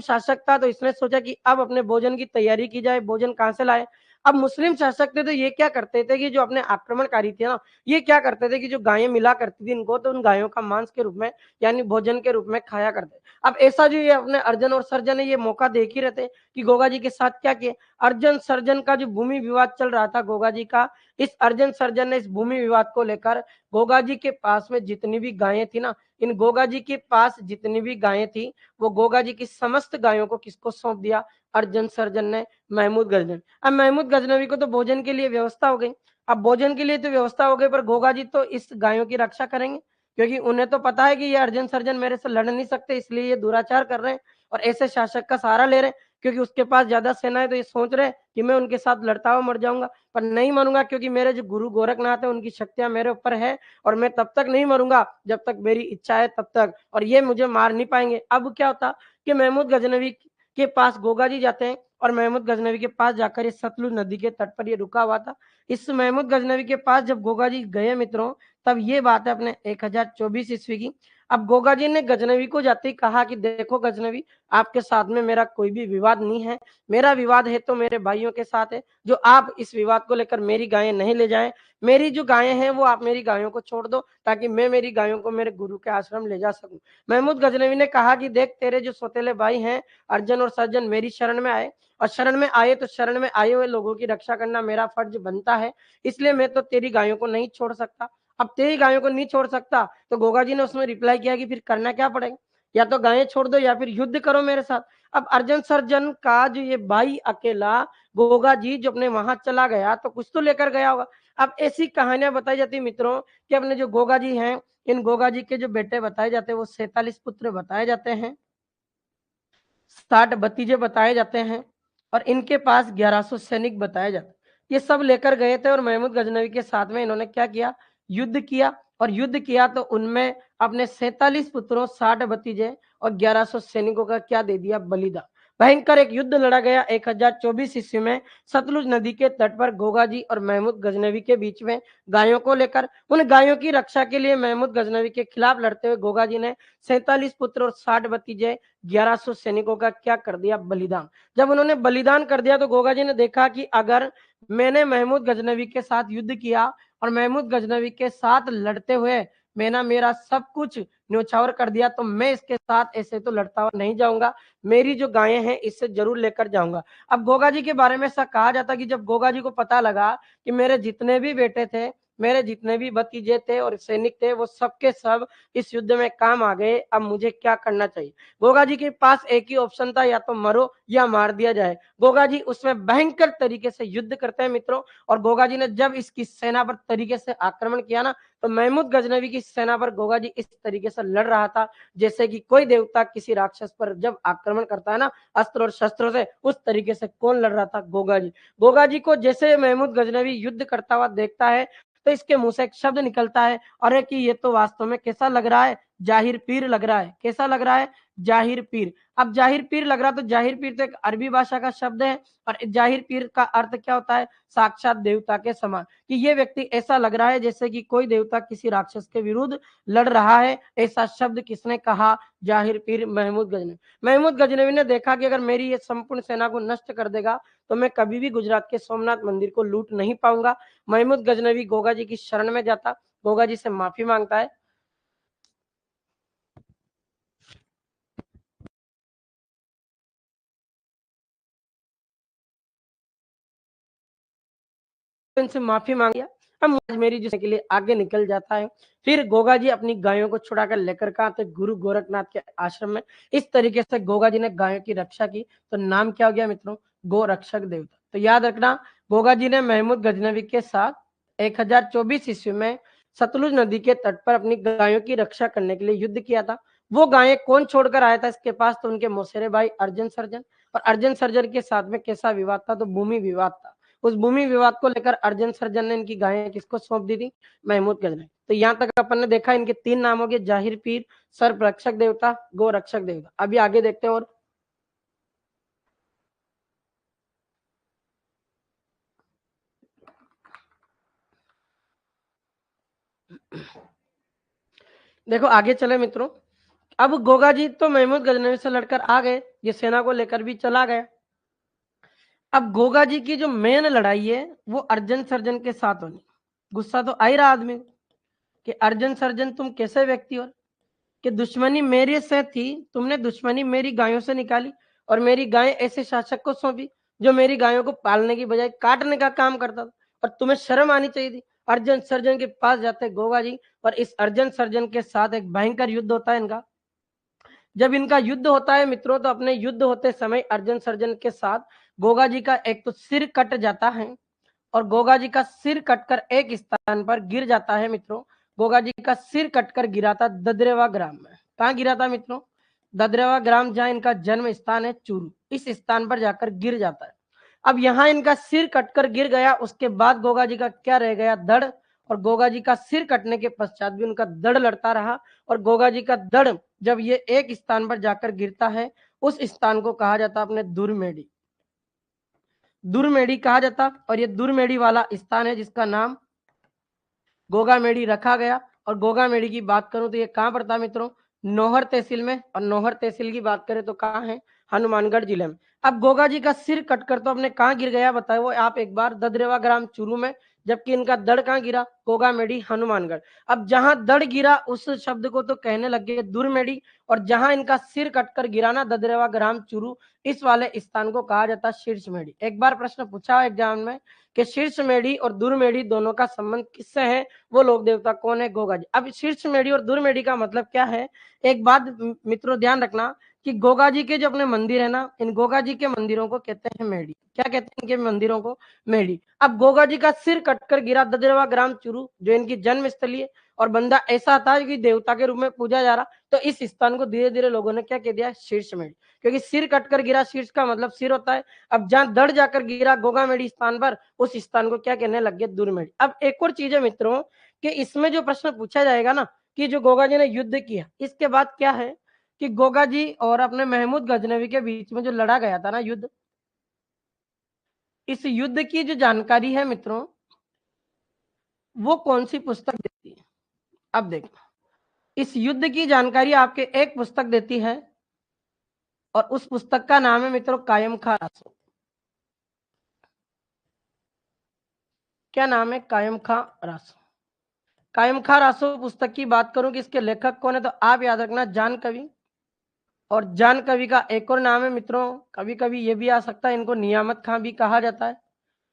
शासक था तो इसने सोचा कि अब अपने भोजन की तैयारी की जाए। भोजन कहाँ से लाए? अब मुस्लिम शासक थे तो ये क्या करते थे कि जो अपने आक्रमणकारी थे ना, ये क्या करते थे कि जो गायें मिला करती थी इनको, तो उन गायों का मांस के रूप में यानी भोजन के रूप में खाया करते। अब ऐसा जो ये अपने अर्जन और सर्जन है ये मौका देख ही रहते कि गोगा जी के साथ क्या किए। अर्जन सर्जन का जो भूमि विवाद चल रहा था गोगा जी का, इस अर्जन सर्जन ने इस भूमि विवाद को लेकर गोगा जी के पास में जितनी भी गायें थी ना, इन गोगा जी के पास जितनी भी गायें थी वो गोगा जी की समस्त गायों को किसको सौंप दिया? अर्जन सर्जन ने, महमूद गजनवी। अब महमूद गजनवी को तो भोजन के लिए व्यवस्था हो गई। अब भोजन के लिए तो व्यवस्था हो गई पर गोगा जी तो इस गायों की रक्षा करेंगे क्योंकि उन्हें तो पता है कि ये अर्जन सर्जन मेरे से लड़ नहीं सकते, इसलिए ये दुराचार कर रहे हैं और ऐसे शासक का सहारा ले रहे हैं क्योंकि उसके पास ज्यादा सेना है। तो ये सोच रहे हैं कि मैं उनके साथ लड़ता हुआ मर जाऊंगा, पर नहीं मरूंगा क्योंकि मेरे जो गुरु गोरखनाथ है उनकी शक्तियां मेरे ऊपर है और मैं तब तक नहीं मरूंगा जब तक मेरी इच्छा है तब तक, और ये मुझे मार नहीं पाएंगे। अब क्या होता कि महमूद गजनवी के पास गोगा जी जाते हैं और महमूद गजनवी के पास जाकर ये सतलुज नदी के तट पर ये रुका हुआ था। इस महमूद गजनवी के पास जब गोगा जी गए मित्रों, तब ये बात है अपने 1024 ईस्वी की। अब गोगा जी ने गजनवी को जाते ही कहा कि देखो गजनवी, आपके साथ में मेरा कोई भी विवाद नहीं है, मेरा विवाद है तो मेरे भाइयों के साथ है, जो आप इस विवाद को लेकर मेरी गायें नहीं ले जाएं। मेरी जो गायें हैं वो आप मेरी गायों को छोड़ दो, ताकि मैं मेरी गायों को मेरे गुरु के आश्रम ले जा सकूं। महमूद गजनवी ने कहा कि देख, तेरे जो सौतेले भाई हैं अर्जुन और सर्जन मेरी शरण में आए, और शरण में आए तो शरण में आए हुए लोगों की रक्षा करना मेरा फर्ज बनता है, इसलिए मैं तो तेरी गायों को नहीं छोड़ सकता। अब तेरी गायों को नहीं छोड़ सकता तो गोगा जी ने उसमें रिप्लाई किया कि फिर करना क्या पड़ेगा, या तो गायें छोड़ दो या फिर युद्ध करो मेरे साथ। अब अर्जुन सर्जन का जो ये भाई अकेला गोगा जी जो अपने वहां चला गया तो कुछ तो लेकर गया होगा। अब ऐसी कहानियां बताई जाती मित्रों कि अपने जो गोगा जी हैं, इन गोगा जी के जो बेटे बताए जाते हैं वो 47 पुत्र बताए जाते हैं, 60 भतीजे बताए जाते हैं, और इनके पास 1100 सैनिक बताए जाते हैं। ये सब लेकर गए थे और महमूद गजनवी के साथ में इन्होंने क्या किया, युद्ध किया। और युद्ध किया तो उनमें अपने 47 पुत्रों, 60 भतीजे और 1100 सैनिकों का क्या दे दिया, बलिदान। भयंकर एक युद्ध लड़ा गया 1024 ईस्वी में सतलुज नदी के तट पर गोगा जी और महमूद गजनवी के बीच में, गायों को लेकर। उन गायों की रक्षा के लिए महमूद गजनवी के खिलाफ लड़ते हुए गोगा जी ने 47 पुत्र और 60 भतीजे, 1100 सैनिकों का क्या कर दिया, बलिदान। जब उन्होंने बलिदान कर दिया तो गोगा जी ने देखा कि अगर मैंने महमूद गजनवी के साथ युद्ध किया और महमूद गजनवी के साथ लड़ते हुए मैंने मेरा सब कुछ न्योछावर कर दिया, तो मैं इसके साथ ऐसे तो लड़ता हुआ नहीं जाऊंगा, मेरी जो गायें हैं इससे जरूर लेकर जाऊंगा। अब गोगा जी के बारे में ऐसा कहा जाता कि जब गोगा जी को पता लगा कि मेरे जितने भी बेटे थे, मेरे जितने भी भतीजे थे और सैनिक थे, वो सबके सब इस युद्ध में काम आ गए, अब मुझे क्या करना चाहिए। गोगा जी के पास एक ही ऑप्शन था, या तो मरो या मार दिया जाए। गोगा जी उसमें भयंकर तरीके से युद्ध करते हैं मित्रों, और गोगा जी ने जब इसकी सेना पर तरीके से आक्रमण किया ना, तो महमूद गजनवी की सेना पर गोगा जी इस तरीके से लड़ रहा था जैसे कि कोई देवता किसी राक्षस पर जब आक्रमण करता है ना अस्त्र और शस्त्रों से, उस तरीके से कौन लड़ रहा था, गोगा जी। गोगा जी को जैसे महमूद गजनवी युद्ध करता हुआ देखता है तो इसके मुंह से एक शब्द निकलता है, अरे कि ये तो वास्तव में कैसा लग रहा है, जाहिर पीर लग रहा है। कैसा लग रहा है, जाहिर पीर। अब जाहिर पीर लग रहा, तो जाहिर पीर तो एक अरबी भाषा का शब्द है, और जाहिर पीर का अर्थ क्या होता है, साक्षात देवता के समान। कि ये व्यक्ति ऐसा लग रहा है जैसे कि कोई देवता किसी राक्षस के विरुद्ध लड़ रहा है। ऐसा शब्द किसने कहा, जाहिर पीर महमूद गजनवी। महमूद गजनवी ने देखा कि अगर मेरी ये संपूर्ण सेना को नष्ट कर देगा तो मैं कभी भी गुजरात के सोमनाथ मंदिर को लूट नहीं पाऊंगा। महमूद गजनवी गोगा जी की शरण में जाता, गोगा जी से माफी मांगता है। इनसे माफी मांग लिया, अब आज मेरी जिसके के लिए आगे निकल जाता है। फिर गोगा जी अपनी गायों को छुड़ाकर लेकर कहा आते गुरु गोरखनाथ के आश्रम में। इस तरीके से गोगा जी ने गायों की रक्षा की, तो नाम क्या हो गया मित्रों, गो रक्षक देवता। तो याद रखना, गोगा जी ने महमूद गजनवी के साथ 1024 ईस्वी में सतलुज नदी के तट पर अपनी गायों की रक्षा करने के लिए युद्ध किया था। वो गायें कौन छोड़कर आया था इसके पास, तो उनके मौसेरे भाई अर्जुन सर्जन। और अर्जुन सर्जन के साथ में कैसा विवाद था, तो भूमि विवाद था। उस भूमि विवाद को लेकर अर्जुन सर्जन ने इनकी गायें किसको सौंप दी थी, महमूद गजनवी। तो यहाँ तक अपन ने देखा इनके 3 नाम हो गए, जाहिर पीर, सर्प रक्षक देवता, गो रक्षक देवता। अभी आगे देखते हैं। और देखो आगे चले मित्रों। अब गोगा जी तो महमूद गजनवी से लड़कर आ गए, ये सेना को लेकर भी चला गया। अब गोगा जी की जो मेन लड़ाई है वो अर्जुन सर्जन के साथ होनी। गुस्सा तो आ ही रहा आदमी कि अर्जुन सर्जन तुम कैसे व्यक्ति हो कि दुश्मनी मेरे से थी, तुमने दुश्मनी मेरी गायों से निकाली और मेरी गाय ऐसे शासक को सौंपी जो मेरी गायों को पालने की बजाय काटने का काम करता था, और तुम्हें शर्म आनी चाहिए थी। अर्जुन सर्जन के पास जाते गोगा जी, और इस अर्जुन सर्जन के साथ एक भयंकर युद्ध होता है इनका। जब इनका युद्ध होता है मित्रों, तो अपने युद्ध होते समय अर्जुन सर्जन के साथ गोगा जी का एक तो सिर कट जाता है, और गोगा जी का सिर कटकर एक स्थान पर गिर जाता है मित्रों। गोगा जी का सिर कटकर गिरा था ददरेवा ग्राम में। कहाँ गिरा था मित्रों, ददरेवा ग्राम, जहाँ इनका जन्म स्थान है चूरू, इस स्थान पर जाकर गिर जाता है। अब यहाँ इनका सिर कटकर गिर गया, उसके बाद गोगा जी का क्या रह गया, धड़। और गोगा जी का सिर कटने के पश्चात भी उनका धड़ लड़ता रहा, और गोगा जी का धड़ जब ये एक स्थान पर जाकर गिरता है, उस स्थान को कहा जाता अपने दुर्मेड़ी, दुर्मेड़ी कहा जाता। और ये दुर्मेड़ी वाला स्थान है जिसका नाम गोगा मेड़ी रखा गया। और गोगा मेडी की बात करूं तो ये कहाँ पड़ता है मित्रों, नौहर तहसील में। और नौहर तहसील की बात करें तो कहाँ है, हनुमानगढ़ जिले में। अब गोगा जी का सिर कटकर तो अपने कहाँ गिर गया बताए वो आप एक बार, ददरेवा ग्राम चूरू में, जबकि इनका दड़ कहाँ गिरा, गोगा मेडी हनुमानगढ़। अब जहां दड़ गिरा उस शब्द को तो कहने लगे दुर्मेडी, और जहां इनका सिर कटकर गिरा ना ददरेवा ग्राम चूरू, इस वाले स्थान को कहा जाता है शीर्ष मेडी। एक बार प्रश्न पूछा एग्जाम में कि शीर्ष मेडी और दुर्मेडी दोनों का संबंध किससे है, वो लोक देवता कौन है, गोगा जी। अब शीर्ष मेडी और दुर्मेडी का मतलब क्या है, एक बात मित्रों ध्यान रखना कि गोगा जी के जो अपने मंदिर है ना, इन गोगा जी के मंदिरों को कहते हैं मेडी। क्या कहते हैं इनके मंदिरों को, मेडी। अब गोगा जी का सिर कटकर गिरा ददरेवा ग्राम चूरू, जो इनकी जन्म स्थली है, और बंदा ऐसा था कि देवता के रूप में पूजा जा रहा, तो इस स्थान को धीरे धीरे लोगों ने क्या कह दिया, शीर्ष मेडी, क्योंकि सिर कटकर गिरा, शीर्ष का मतलब सिर होता है। अब जहां दड़ जाकर गिरा गोगा मेडी स्थान पर, उस स्थान को क्या कहने लग गए, दुर्मेडी। अब एक और चीज है मित्रों कि इसमें जो प्रश्न पूछा जाएगा ना कि जो गोगा जी ने युद्ध किया, इसके बाद क्या है कि गोगा जी और अपने महमूद गजनवी के बीच में जो लड़ा गया था ना युद्ध, इस युद्ध की जो जानकारी है मित्रों, वो कौन सी पुस्तक देती है। अब देखो, इस युद्ध की जानकारी आपके एक पुस्तक देती है, और उस पुस्तक का नाम है मित्रों कायम खा रासो। क्या नाम है, कायम खा रासो। कायम खा रासो पुस्तक की बात करूं कि इसके लेखक कौन है, तो आप याद रखना जान कवि। और जान कवि का एक और नाम है मित्रों, कभी कभी ये भी आ सकता है, इनको नियामत खां भी कहा जाता है।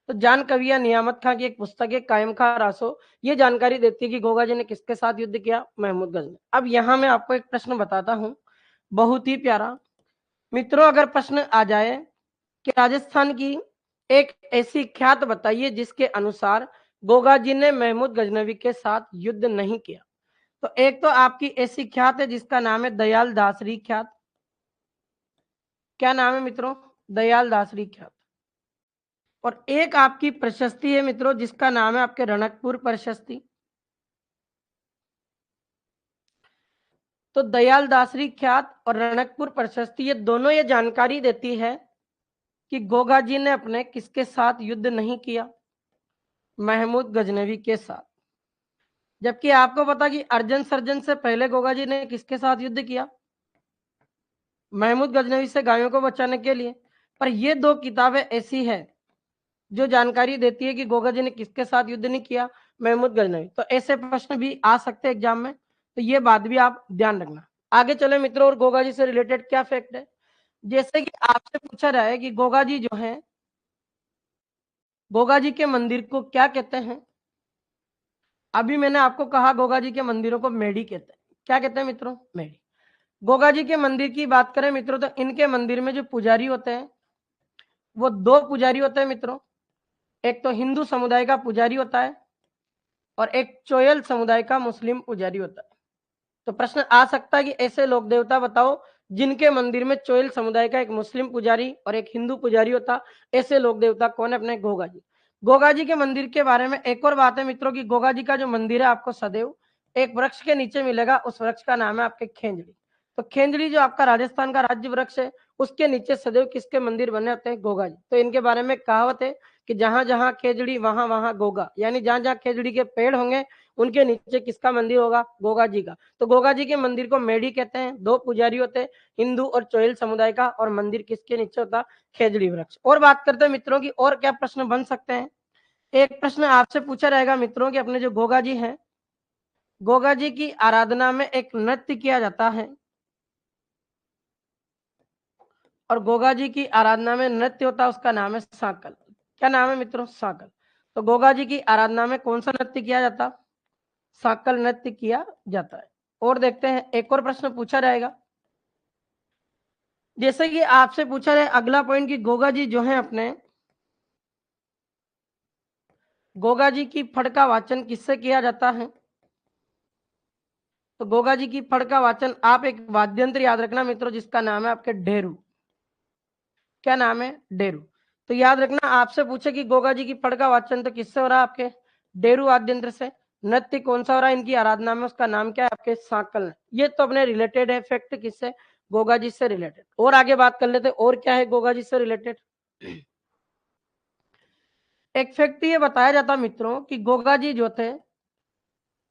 तो जान कवि या नियामत खां की एक पुस्तक है कायम खा रासो, ये जानकारी देती है कि गोगा जी ने किसके साथ युद्ध किया, महमूद गजनवी। अब यहाँ मैं आपको एक प्रश्न बताता हूँ, बहुत ही प्यारा मित्रों। अगर प्रश्न आ जाए कि राजस्थान की एक ऐसी ख्यात बताइए जिसके अनुसार गोगा जी ने महमूद गजनवी के साथ युद्ध नहीं किया, तो एक तो आपकी ऐसी ख्यात है जिसका नाम है दयाल दासरी ख्यात। क्या नाम है मित्रों, दयाल दासरी ख्यात। और एक आपकी प्रशस्ति है मित्रों जिसका नाम है आपके रणकपुर प्रशस्ति। तो दयाल दासरी ख्यात और रणकपुर प्रशस्ति, ये दोनों ये जानकारी देती है कि गोगा जी ने अपने किसके साथ युद्ध नहीं किया, महमूद गजनवी के साथ। जबकि आपको पता कि अर्जन सर्जन से पहले गोगा जी ने किसके साथ युद्ध किया, महमूद गजनवी से गायों को बचाने के लिए। पर ये दो किताबें ऐसी है जो जानकारी देती है कि गोगा जी ने किसके साथ युद्ध नहीं किया, महमूद गजनवी। तो ऐसे प्रश्न भी आ सकते हैं एग्जाम में, तो ये बात भी आप ध्यान रखना। आगे चले मित्रों, और गोगा जी से रिलेटेड क्या फैक्ट है, जैसे कि आपसे पूछा रहा है कि गोगा जी जो है, गोगा जी के मंदिर को क्या कहते हैं। अभी मैंने आपको कहा गोगा जी के मंदिरों को मेडी कहते हैं। क्या कहते हैं मित्रों, मेडी। गोगा जी के मंदिर की बात करें मित्रों, तो इनके मंदिर में जो पुजारी होते हैं वो दो पुजारी होते हैं मित्रों। एक तो हिंदू समुदाय का पुजारी होता है, और एक चोयल समुदाय का मुस्लिम पुजारी होता है। तो प्रश्न आ सकता है कि ऐसे लोक देवता बताओ जिनके मंदिर में चोयल समुदाय का एक मुस्लिम पुजारी और एक हिंदू पुजारी होता, ऐसे लोक देवता कौन है, अपने गोगा जी। गोगा जी के मंदिर के बारे में एक और बात है मित्रों की गोगा जी का जो मंदिर है आपको सदैव एक वृक्ष के नीचे मिलेगा, उस वृक्ष का नाम है आपके खेंजड़ी। तो खेंजड़ी जो आपका राजस्थान का राज्य वृक्ष है, उसके नीचे सदैव किसके मंदिर बने होते हैं, गोगा जी। तो इनके बारे में कहावत है कि जहां जहां खेजड़ी वहां वहां गोगा, यानी जहां जहां खेजड़ी के पेड़ होंगे उनके नीचे किसका मंदिर होगा, गोगा जी का। तो गोगा जी के मंदिर को मेडी कहते हैं, दो पुजारी होते हैं हिंदू और चोइल समुदाय का, और मंदिर किसके नीचे होता, खेजड़ी वृक्ष। और बात करते हैं मित्रों की, और क्या प्रश्न बन सकते हैं। एक प्रश्न आपसे पूछा रहेगा मित्रों कि अपने जो गोगा जी हैं, गोगा जी की आराधना में एक नृत्य किया जाता है, और गोगा जी की आराधना में नृत्य होता है, उसका नाम है साकल। क्या नाम है मित्रों, साकल। तो गोगा जी की आराधना में कौन सा नृत्य किया जाता, साकल नृत्य किया जाता है। और देखते हैं एक और प्रश्न पूछा जाएगा, जैसे कि आपसे पूछा जाए अगला पॉइंट कि गोगा जी जो है अपने, गोगा जी की फड़ का वाचन किससे किया जाता है। तो गोगा जी की फड़ का वाचन आप एक वाद्य यंत्र याद रखना मित्रों जिसका नाम है आपके ढेरू। क्या नाम है, ढेरू। तो याद रखना आपसे पूछे कि गोगा जी की फड़ का वाचन तो किससे हो रहा है, आपके ढेरू वाद्य यंत्र से। नृत्य कौन सा हो रहा है इनकी आराधना में, उसका नाम क्या है, आपके साकल। ये तो अपने रिलेटेड है फैक्ट किससे, गोगा जी से रिलेटेड। और आगे बात कर लेते और क्या है गोगा जी से रिलेटेड। एक फैक्ट ये बताया जाता मित्रों कि गोगा जी जो थे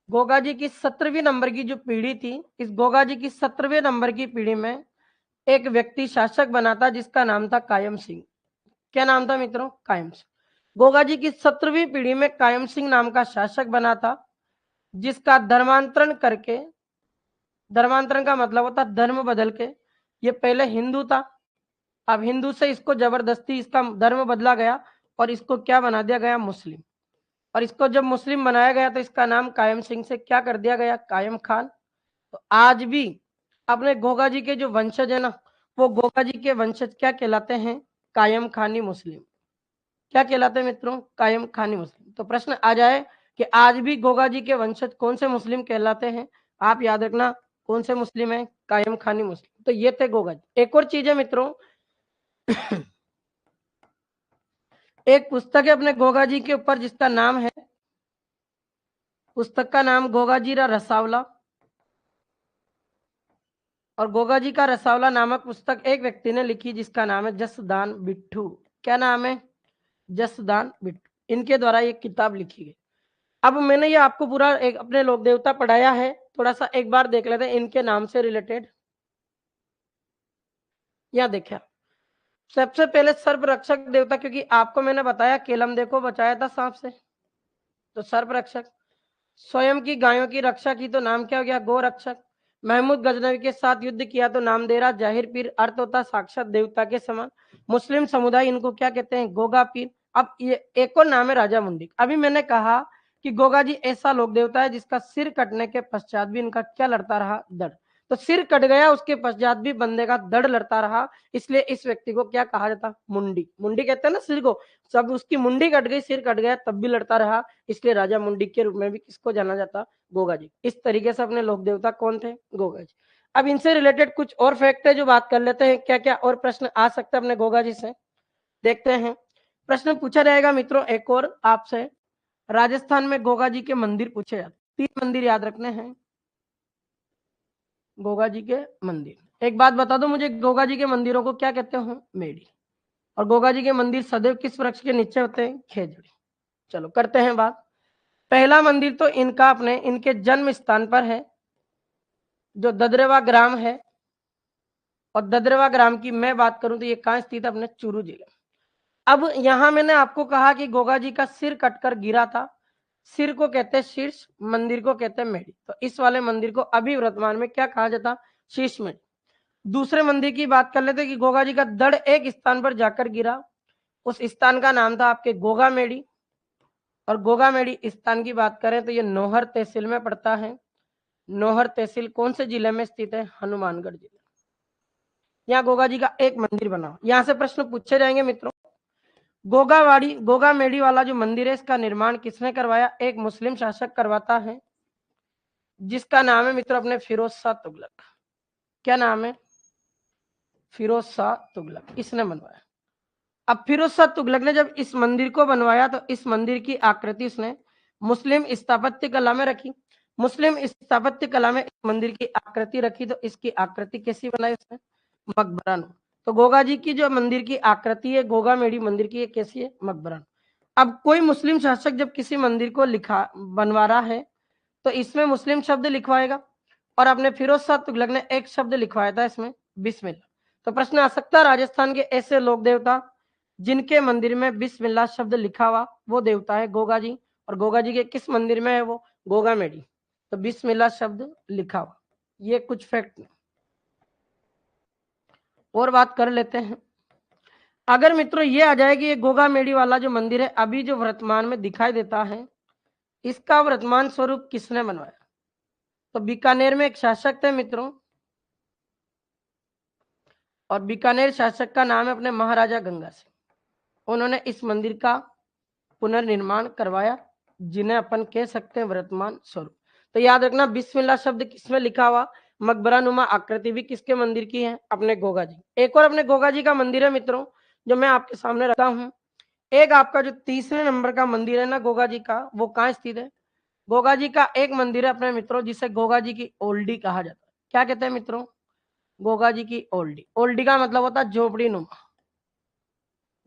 गोगा जी की 17वीं नंबर की जो पीढ़ी थी, इस गोगा जी की 17वें नंबर की पीढ़ी में एक व्यक्ति शासक बना था जिसका नाम था कायम सिंह। क्या नाम था मित्रों? कायम सिंह। गोगा जी की 17वीं पीढ़ी में कायम सिंह नाम का शासक बना था, जिसका धर्मांतरण करके, धर्मांतरण का मतलब होता धर्म बदल के, ये पहले हिंदू था, अब हिंदू से इसको जबरदस्ती इसका धर्म बदला गया और इसको क्या बना दिया गया? मुस्लिम। और इसको जब मुस्लिम बनाया गया तो इसका नाम कायम सिंह से क्या कर दिया गया? कायम खान। तो आज भी अपने गोगा जी के जो वंशज है ना, वो गोगा जी के वंशज क्या कहलाते हैं? कायम खानी मुस्लिम। क्या कहलाते हैं मित्रों? कायम खानी मुस्लिम। तो प्रश्न आ जाए कि आज भी गोगा जी के वंशज कौन से मुस्लिम कहलाते हैं? आप याद रखना, कौन से मुस्लिम है? कायम खानी मुस्लिम। तो ये थे गोगा जी। एक और चीज है मित्रों, एक पुस्तक है अपने गोगा जी के ऊपर जिसका नाम है, पुस्तक का नाम गोगा जी रा रसावला। और गोगा जी का रसावला नामक पुस्तक एक व्यक्ति ने लिखी जिसका नाम है जसदान बिट्ठू। क्या नाम है? जसदान बिट्ठू। इनके द्वारा ये किताब लिखी गई। अब मैंने ये आपको पूरा एक अपने लोक देवता पढ़ाया है, थोड़ा सा एक बार देख लेते हैं इनके नाम से रिलेटेड। यहाँ देखिए, सबसे पहले सर्प रक्षक देवता, क्योंकि आपको मैंने बताया केलमदे को बचाया था सांप से, तो सर्प रक्षक। स्वयं की गायों की रक्षा की तो नाम क्या हो गया? गो रक्षक। महमूद गजनवी के साथ युद्ध किया तो नाम दे रहा जाहिर पीर, अर्थ होता साक्षात देवता के समान। मुस्लिम समुदाय इनको क्या कहते हैं? गोगा पीर। अब ये एक और नाम है राजा मुंडी। अभी मैंने कहा कि गोगा जी ऐसा लोक देवता है जिसका सिर कटने के पश्चात भी इनका क्या लड़ता रहा? दड़। तो सिर कट गया उसके पश्चात भी बंदे का दड़ लड़ता रहा, इसलिए इस व्यक्ति को क्या कहा जाता? मुंडी। मुंडी कहते हैं ना सिर को, सब उसकी मुंडी कट गई, सिर कट गया तब भी लड़ता रहा, इसलिए राजा मुंडी के रूप में भी किसको जाना जाता? गोगा जी। इस तरीके से अपने लोक देवता कौन थे? गोगा जी। अब इनसे रिलेटेड कुछ और फैक्ट है जो बात कर लेते हैं, क्या क्या और प्रश्न आ सकते हैं अपने गोगा जी से, देखते हैं। प्रश्न पूछा जाएगा मित्रों एक और आपसे, राजस्थान में गोगा जी के मंदिर पूछे जाते, 3 मंदिर याद रखने हैं गोगा जी के मंदिर। एक बात बता दो मुझे, गोगा जी के मंदिरों को क्या कहते हो? मेड़ी। और गोगा जी के मंदिर सदैव किस वृक्ष के नीचे होते हैं? खेजड़ी। चलो करते हैं बात। पहला मंदिर तो इनका अपने इनके जन्म स्थान पर है, जो ददरेवा ग्राम है। और ददरेवा ग्राम की मैं बात करूं तो ये कहां स्थित है? अपने चूरू जिले। अब यहां मैंने आपको कहा कि गोगा जी का सिर कटकर गिरा था, सिर को कहते हैं शीर्ष, मंदिर को कहते हैं मेड़ी। तो इस वाले मंदिर को अभी वर्तमान में क्या कहा जाता? शीर्ष मेड़ी। दूसरे मंदिर की बात कर लेते कि गोगा जी का दड़ एक स्थान पर जाकर गिरा, उस स्थान का नाम था आपके गोगा मेड़ी। और गोगा मेड़ी स्थान की बात करें तो ये नौहर तहसील में पड़ता है। नौहर तहसील कौन से जिले में स्थित है? हनुमानगढ़ जिले। यहाँ गोगा जी का एक मंदिर बना। यहाँ से प्रश्न पूछे जाएंगे मित्रों। गोगावाड़ी गोगा मेड़ी वाला जो मंदिर है इसका निर्माण किसने करवाया? एक मुस्लिम शासक करवाता है जिसका नाम है मित्रों अपने फिरोज शाह तुगलक। क्या नाम है? फिरोज शाह तुगलक, इसने बनवाया। अब फिरोज शाह तुगलक ने जब इस मंदिर को बनवाया तो इस मंदिर की आकृति उसने मुस्लिम स्थापत्य कला में रखी। मुस्लिम स्थापत्य कला में इस मंदिर की आकृति रखी, तो इसकी आकृति कैसी बनाई उसने? मकबरा। तो गोगा जी की जो मंदिर की आकृति है गोगा मेड़ी मंदिर की, कैसी है? मकबरा। अब कोई मुस्लिम शासक जब किसी मंदिर को लिखा बनवा रहा है तो इसमें मुस्लिम शब्द लिखवाएगा, और अपने फिरोज शाह तुगलक ने एक शब्द लिखवाया था इसमें, बिस्मिल्लाह। तो प्रश्न आ सकता है राजस्थान के ऐसे लोक देवता जिनके मंदिर में बिस्मिल्लाह शब्द लिखा हुआ, वो देवता है गोगा जी। और गोगा जी के किस मंदिर में है वो? गोगा मेड़ी। तो बिस्मिल्लाह शब्द लिखा हुआ। ये कुछ फैक्ट और बात कर लेते हैं। अगर मित्रों ये आ जाए कि ये गोगा मेड़ी वाला जो मंदिर है अभी जो वर्तमान में दिखाई देता है, इसका वर्तमान स्वरूप किसने बनवाया? तो बीकानेर में एक शासक थे मित्रों, और बीकानेर शासक का नाम है अपने महाराजा गंगा सिंह। उन्होंने इस मंदिर का पुनर्निर्माण करवाया, जिन्हें अपन कह सकते हैं वर्तमान स्वरूप। तो याद रखना बिस्मिल्लाह शब्द किसमें लिखा हुआ? मकबरा नुमा आकृति भी किसके मंदिर की है? अपने गोगा जी। एक और अपने गोगा जी का मंदिर है मित्रों जो मैं आपके सामने रखता हूँ। एक आपका जो तीसरे नंबर का मंदिर है ना गोगा जी का, वो कहाँ स्थित है? गोगा जी का एक मंदिर है अपने मित्रों जिसे गोगा जी की ओल्डी कहा जाता है। क्या कहते हैं मित्रों? गोगा जी की ओल्डी। ओल्डी का मतलब होता है झोपड़ी नुमा।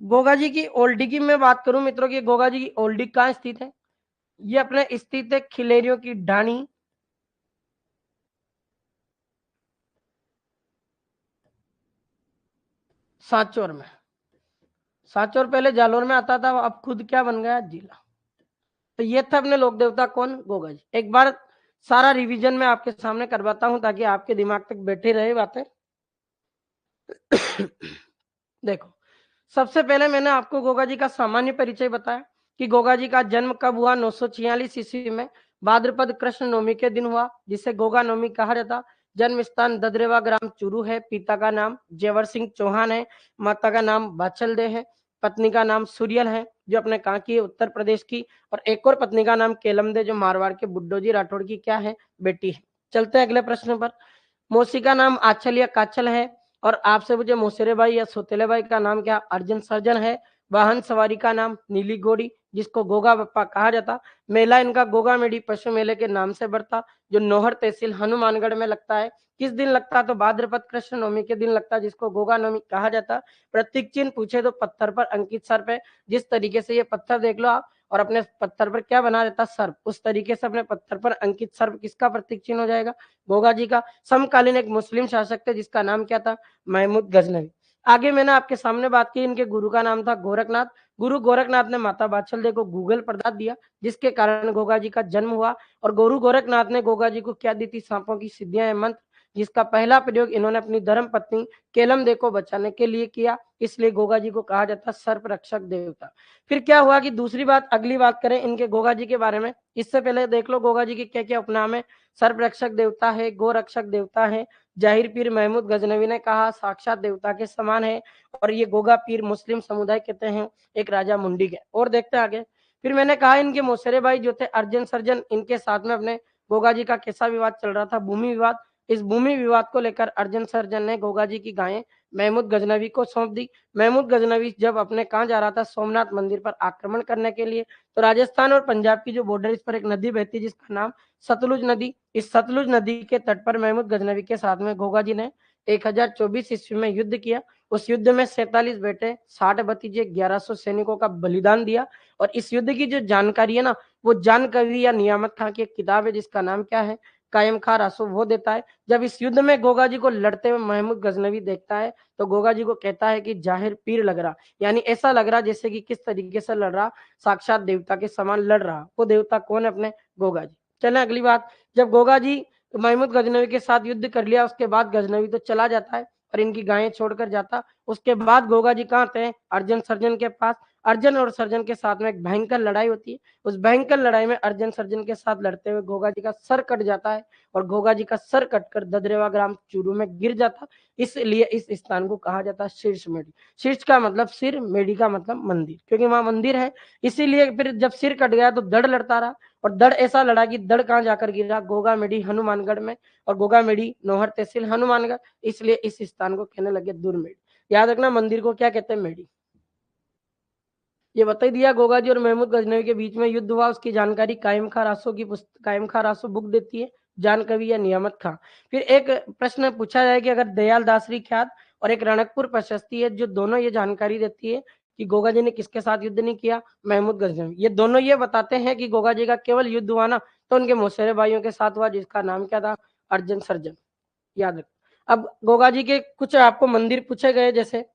गोगा जी की ओल्डी की मैं बात करूं मित्रों की गोगा जी की ओल्डी कहाँ स्थित है? ये अपने स्थित है खिलेरियों की ढाणी, सांचौर में। सांचौर पहले जालोर में आता था, अब खुद क्या बन गया, जिला। तो ये था अपने लोक देवता कौन, गोगा जी। एक बार सारा रिवीजन मैं आपके सामने करवाता हूं ताकि आपके दिमाग तक बैठी रहे बातें। देखो, सबसे पहले मैंने आपको गोगा जी का सामान्य परिचय बताया कि गोगा जी का जन्म कब हुआ, 946 ईस्वी में भाद्रपद कृष्ण नवमी के दिन हुआ, जिसे गोगा नवमी कहा जाता। जन्म स्थान ददरेवा ग्राम चूरू है। पिता का नाम जेवर सिंह चौहान है। माता का नाम बाचल दे है। पत्नी का नाम सूर्यल है, जो अपने कांकी उत्तर प्रदेश की, और एक और पत्नी का नाम केलम दे, जो मारवाड़ के बुड्डो जी राठौड़ की क्या है, बेटी है। चलते हैं अगले प्रश्न पर। मौसी का नाम आंचल या काचल है, और आपसे मुझे मोसेरे भाई या सोतेले भाई का नाम क्या, अर्जुन सर्जन है। वाहन सवारी का नाम नीली घोड़ी, जिसको गोगा बप्पा कहा जाता। मेला इनका गोगा मेडी पशु मेले के नाम से बढ़ता, जो नोहर तहसील हनुमानगढ़ में लगता है। किस दिन लगता, तो भाद्रपद कृष्ण नवमी के दिन लगता, जिसको गोगा नवमी कहा जाता। प्रतीक चिन्ह पूछे तो पत्थर पर अंकित सर्प है। जिस तरीके से ये पत्थर देख लो आप, और अपने पत्थर पर क्या बना रहता, सर्प, उस तरीके से अपने पत्थर पर अंकित सर्प किसका प्रतीक चिन्ह हो जाएगा, गोगा जी का। समकालीन एक मुस्लिम शासक थे जिसका नाम क्या था, महमूद गजनवी। आगे मैंने आपके सामने बात की, इनके गुरु का नाम था गोरखनाथ। गुरु गोरखनाथ ने माता बाछल दे को गूगल प्रसाद दिया, जिसके कारण गोगा जी का जन्म हुआ। और गुरु गोरखनाथ ने गोगा जी को क्या दी थी, सांपों की सिद्धियां एवं मंत्र, जिसका पहला प्रयोग इन्होंने अपनी धर्म पत्नी केलम दे को बचाने के लिए किया। इसलिए गोगा जी को कहा जाता सर्प रक्षक देवता। फिर क्या हुआ कि दूसरी बात, अगली बात करें इनके गोगा जी के बारे में। इससे पहले देख लो गोगा जी के क्या क्या उपनाम है। सर्प रक्षक देवता है, गो रक्षक देवता है, जाहिर पीर महमूद गजनवी ने कहा साक्षात देवता के समान है, और ये गोगा पीर मुस्लिम समुदाय कहते हैं, एक राजा मुंडी के। और देखते हैं आगे। फिर मैंने कहा इनके मोसेरे भाई जो थे अर्जन सर्जन, इनके साथ में अपने गोगा जी का कैसा विवाद चल रहा था, भूमि विवाद। इस भूमि विवाद को लेकर अर्जन सर्जन ने गोगा जी की गायें महमूद गजनवी को सौंप दी। महमूद गजनवी जब अपने कहाँ जा रहा था, सोमनाथ मंदिर पर आक्रमण करने के लिए। तो राजस्थान और पंजाब की जो बॉर्डर, इस पर एक नदी बहती है जिसका नाम सतलुज नदी। इस सतलुज नदी के तट पर महमूद गजनवी के साथ में गोगा जी ने 1024 ईस्वी में युद्ध किया। उस युद्ध में 47 बेटे, 60 भतीजे, 1100 सैनिकों का बलिदान दिया। और इस युद्ध की जो जानकारी है ना, वो जान कवि या नियामत खां की एक किताब है जिसका नाम क्या है, कायम खां रासो, वो देता है। जब इस युद्ध में गोगा जी को लड़ते हुए महमूद गजनवी देखता है, तो गोगा जी को कहता है कि जाहिर पीर लग रहा, यानी ऐसा लग रहा जैसे कि किस तरीके से लड़ रहा, साक्षात देवता के समान लड़ रहा। वो देवता कौन है, अपने गोगा जी। चले अगली बात। जब गोगा जी महमूद गजनवी के साथ युद्ध कर लिया, उसके बाद गजनवी तो चला जाता है और इनकी गायें छोड़कर जाता। उसके बाद गोगा जी कहाँ आते हैं, अर्जन सर्जन के पास। अर्जन और सर्जन के साथ में एक भयंकर लड़ाई होती है। उस भयंकर लड़ाई में अर्जन सर्जन के साथ लड़ते हुए गोगा जी का सर कट जाता है, और गोगा जी का सर कटकर ददरेवा ग्राम चूरू में गिर जाता। इसलिए इस स्थान को कहा जाता है शीर्ष मेडी। शीर्ष का मतलब सिर, मेडी का मतलब मंदिर, क्योंकि वहां मंदिर है। इसीलिए फिर जब सिर कट गया तो दड़ लड़ता रहा, और दड़ ऐसा लड़ा कि दड़ कहाँ जाकर गिरा, गोगा मेडी हनुमानगढ़ में। और गोगा मेडी नौहर तहसील हनुमानगढ़, इसलिए इस स्थान को कहने लगे दुर्मेडी। याद रखना मंदिर को क्या कहते हैं, मेडी। ये बता ही दिया। गोगा जी और महमूद गजनवी के बीच में युद्ध हुआ, उसकी जानकारी कायम खां रासो की कायम खां रासो बुक देती है, जान कवि या नियामत खां। फिर एक प्रश्न पूछा जाए कि अगर दयाल दासरी ख्यात और एक रणकपुर प्रशस्ति है, जो दोनों ये जानकारी देती है कि गोगा जी ने किसके साथ युद्ध नहीं किया, महमूद गजनवी। ये दोनों ये बताते हैं कि गोगा जी का केवल युद्ध हुआ ना, तो उनके मौसेरे भाइयों के साथ हुआ, जिसका नाम क्या था, अर्जन सर्जन। याद रख। अब गोगा जी के कुछ आपको मंदिर पूछे गए जैसे,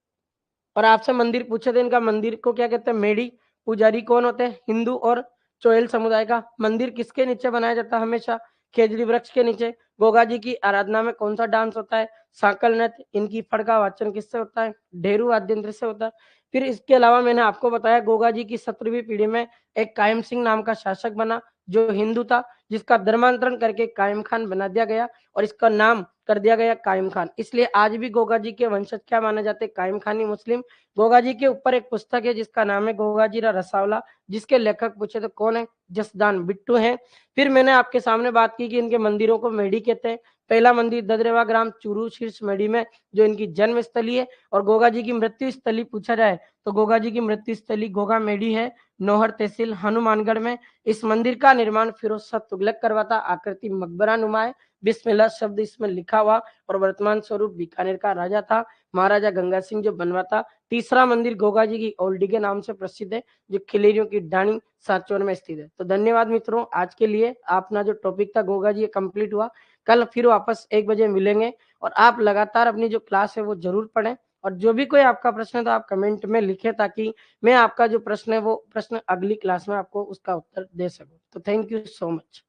और आपसे मंदिर पूछे थे, इनका मंदिर को क्या कहते हैं, मेडी। पुजारी कौन होते हैं, हिंदू और चोयल समुदाय का। मंदिर किसके नीचे बनाया जाता है, हमेशा खेजड़ी वृक्ष के नीचे। गोगा जी की आराधना में कौन सा डांस होता है, साकल नृत्य। इनकी फड़ का वाचन किससे होता है, ढेरू वाद्य यंत्र से होता है। फिर इसके अलावा मैंने आपको बताया गोगा जी की 17वीं पीढ़ी में एक कायम सिंह नाम का शासक बना, जो हिंदू था, जिसका धर्मांतरण करके कायम खान बना दिया गया, और इसका नाम कर दिया गया कायम खान। इसलिए आज भी गोगा जी के वंशज क्या माने जाते हैं, कायम खानी मुस्लिम। गोगा जी के ऊपर एक पुस्तक है जिसका नाम है गोगा जी रा रसावला, जिसके लेखक पूछे तो कौन है, जसदान बिट्टू हैं। फिर मैंने आपके सामने बात की कि इनके मंदिरों को मेडी कहते हैं। पहला मंदिर ददरेवा ग्राम चूरू शीर्ष मेडी में, जो इनकी जन्म स्थली है। और गोगा जी की मृत्यु स्थली पूछा जाए तो गोगा जी की मृत्यु स्थली गोगा मेडी है, नौहर तहसील हनुमानगढ़ में। इस मंदिर का निर्माण फिरोज शाह तुगलक करवाता। आकृति मकबरा नुमा है, बिस्मिल्लाह शब्द इसमें लिखा हुआ, और वर्तमान स्वरूप बीकानेर का राजा था महाराजा गंगा सिंह जो बनवाता। तीसरा मंदिर गोगा जी की ओल्डी के नाम से प्रसिद्ध है, जो खिलेरियों की डाणी सांचौर में स्थित है। तो धन्यवाद मित्रों, आज के लिए अपना जो टॉपिक था गोगा जी, ये कंप्लीट हुआ। कल फिर वापस 1 बजे मिलेंगे और आप लगातार अपनी जो क्लास है वो ज़रूर पढ़ें, और जो भी कोई आपका प्रश्न है तो आप कमेंट में लिखें, ताकि मैं आपका जो प्रश्न है वो प्रश्न अगली क्लास में आपको उसका उत्तर दे सकूँ। तो थैंक यू सो मच।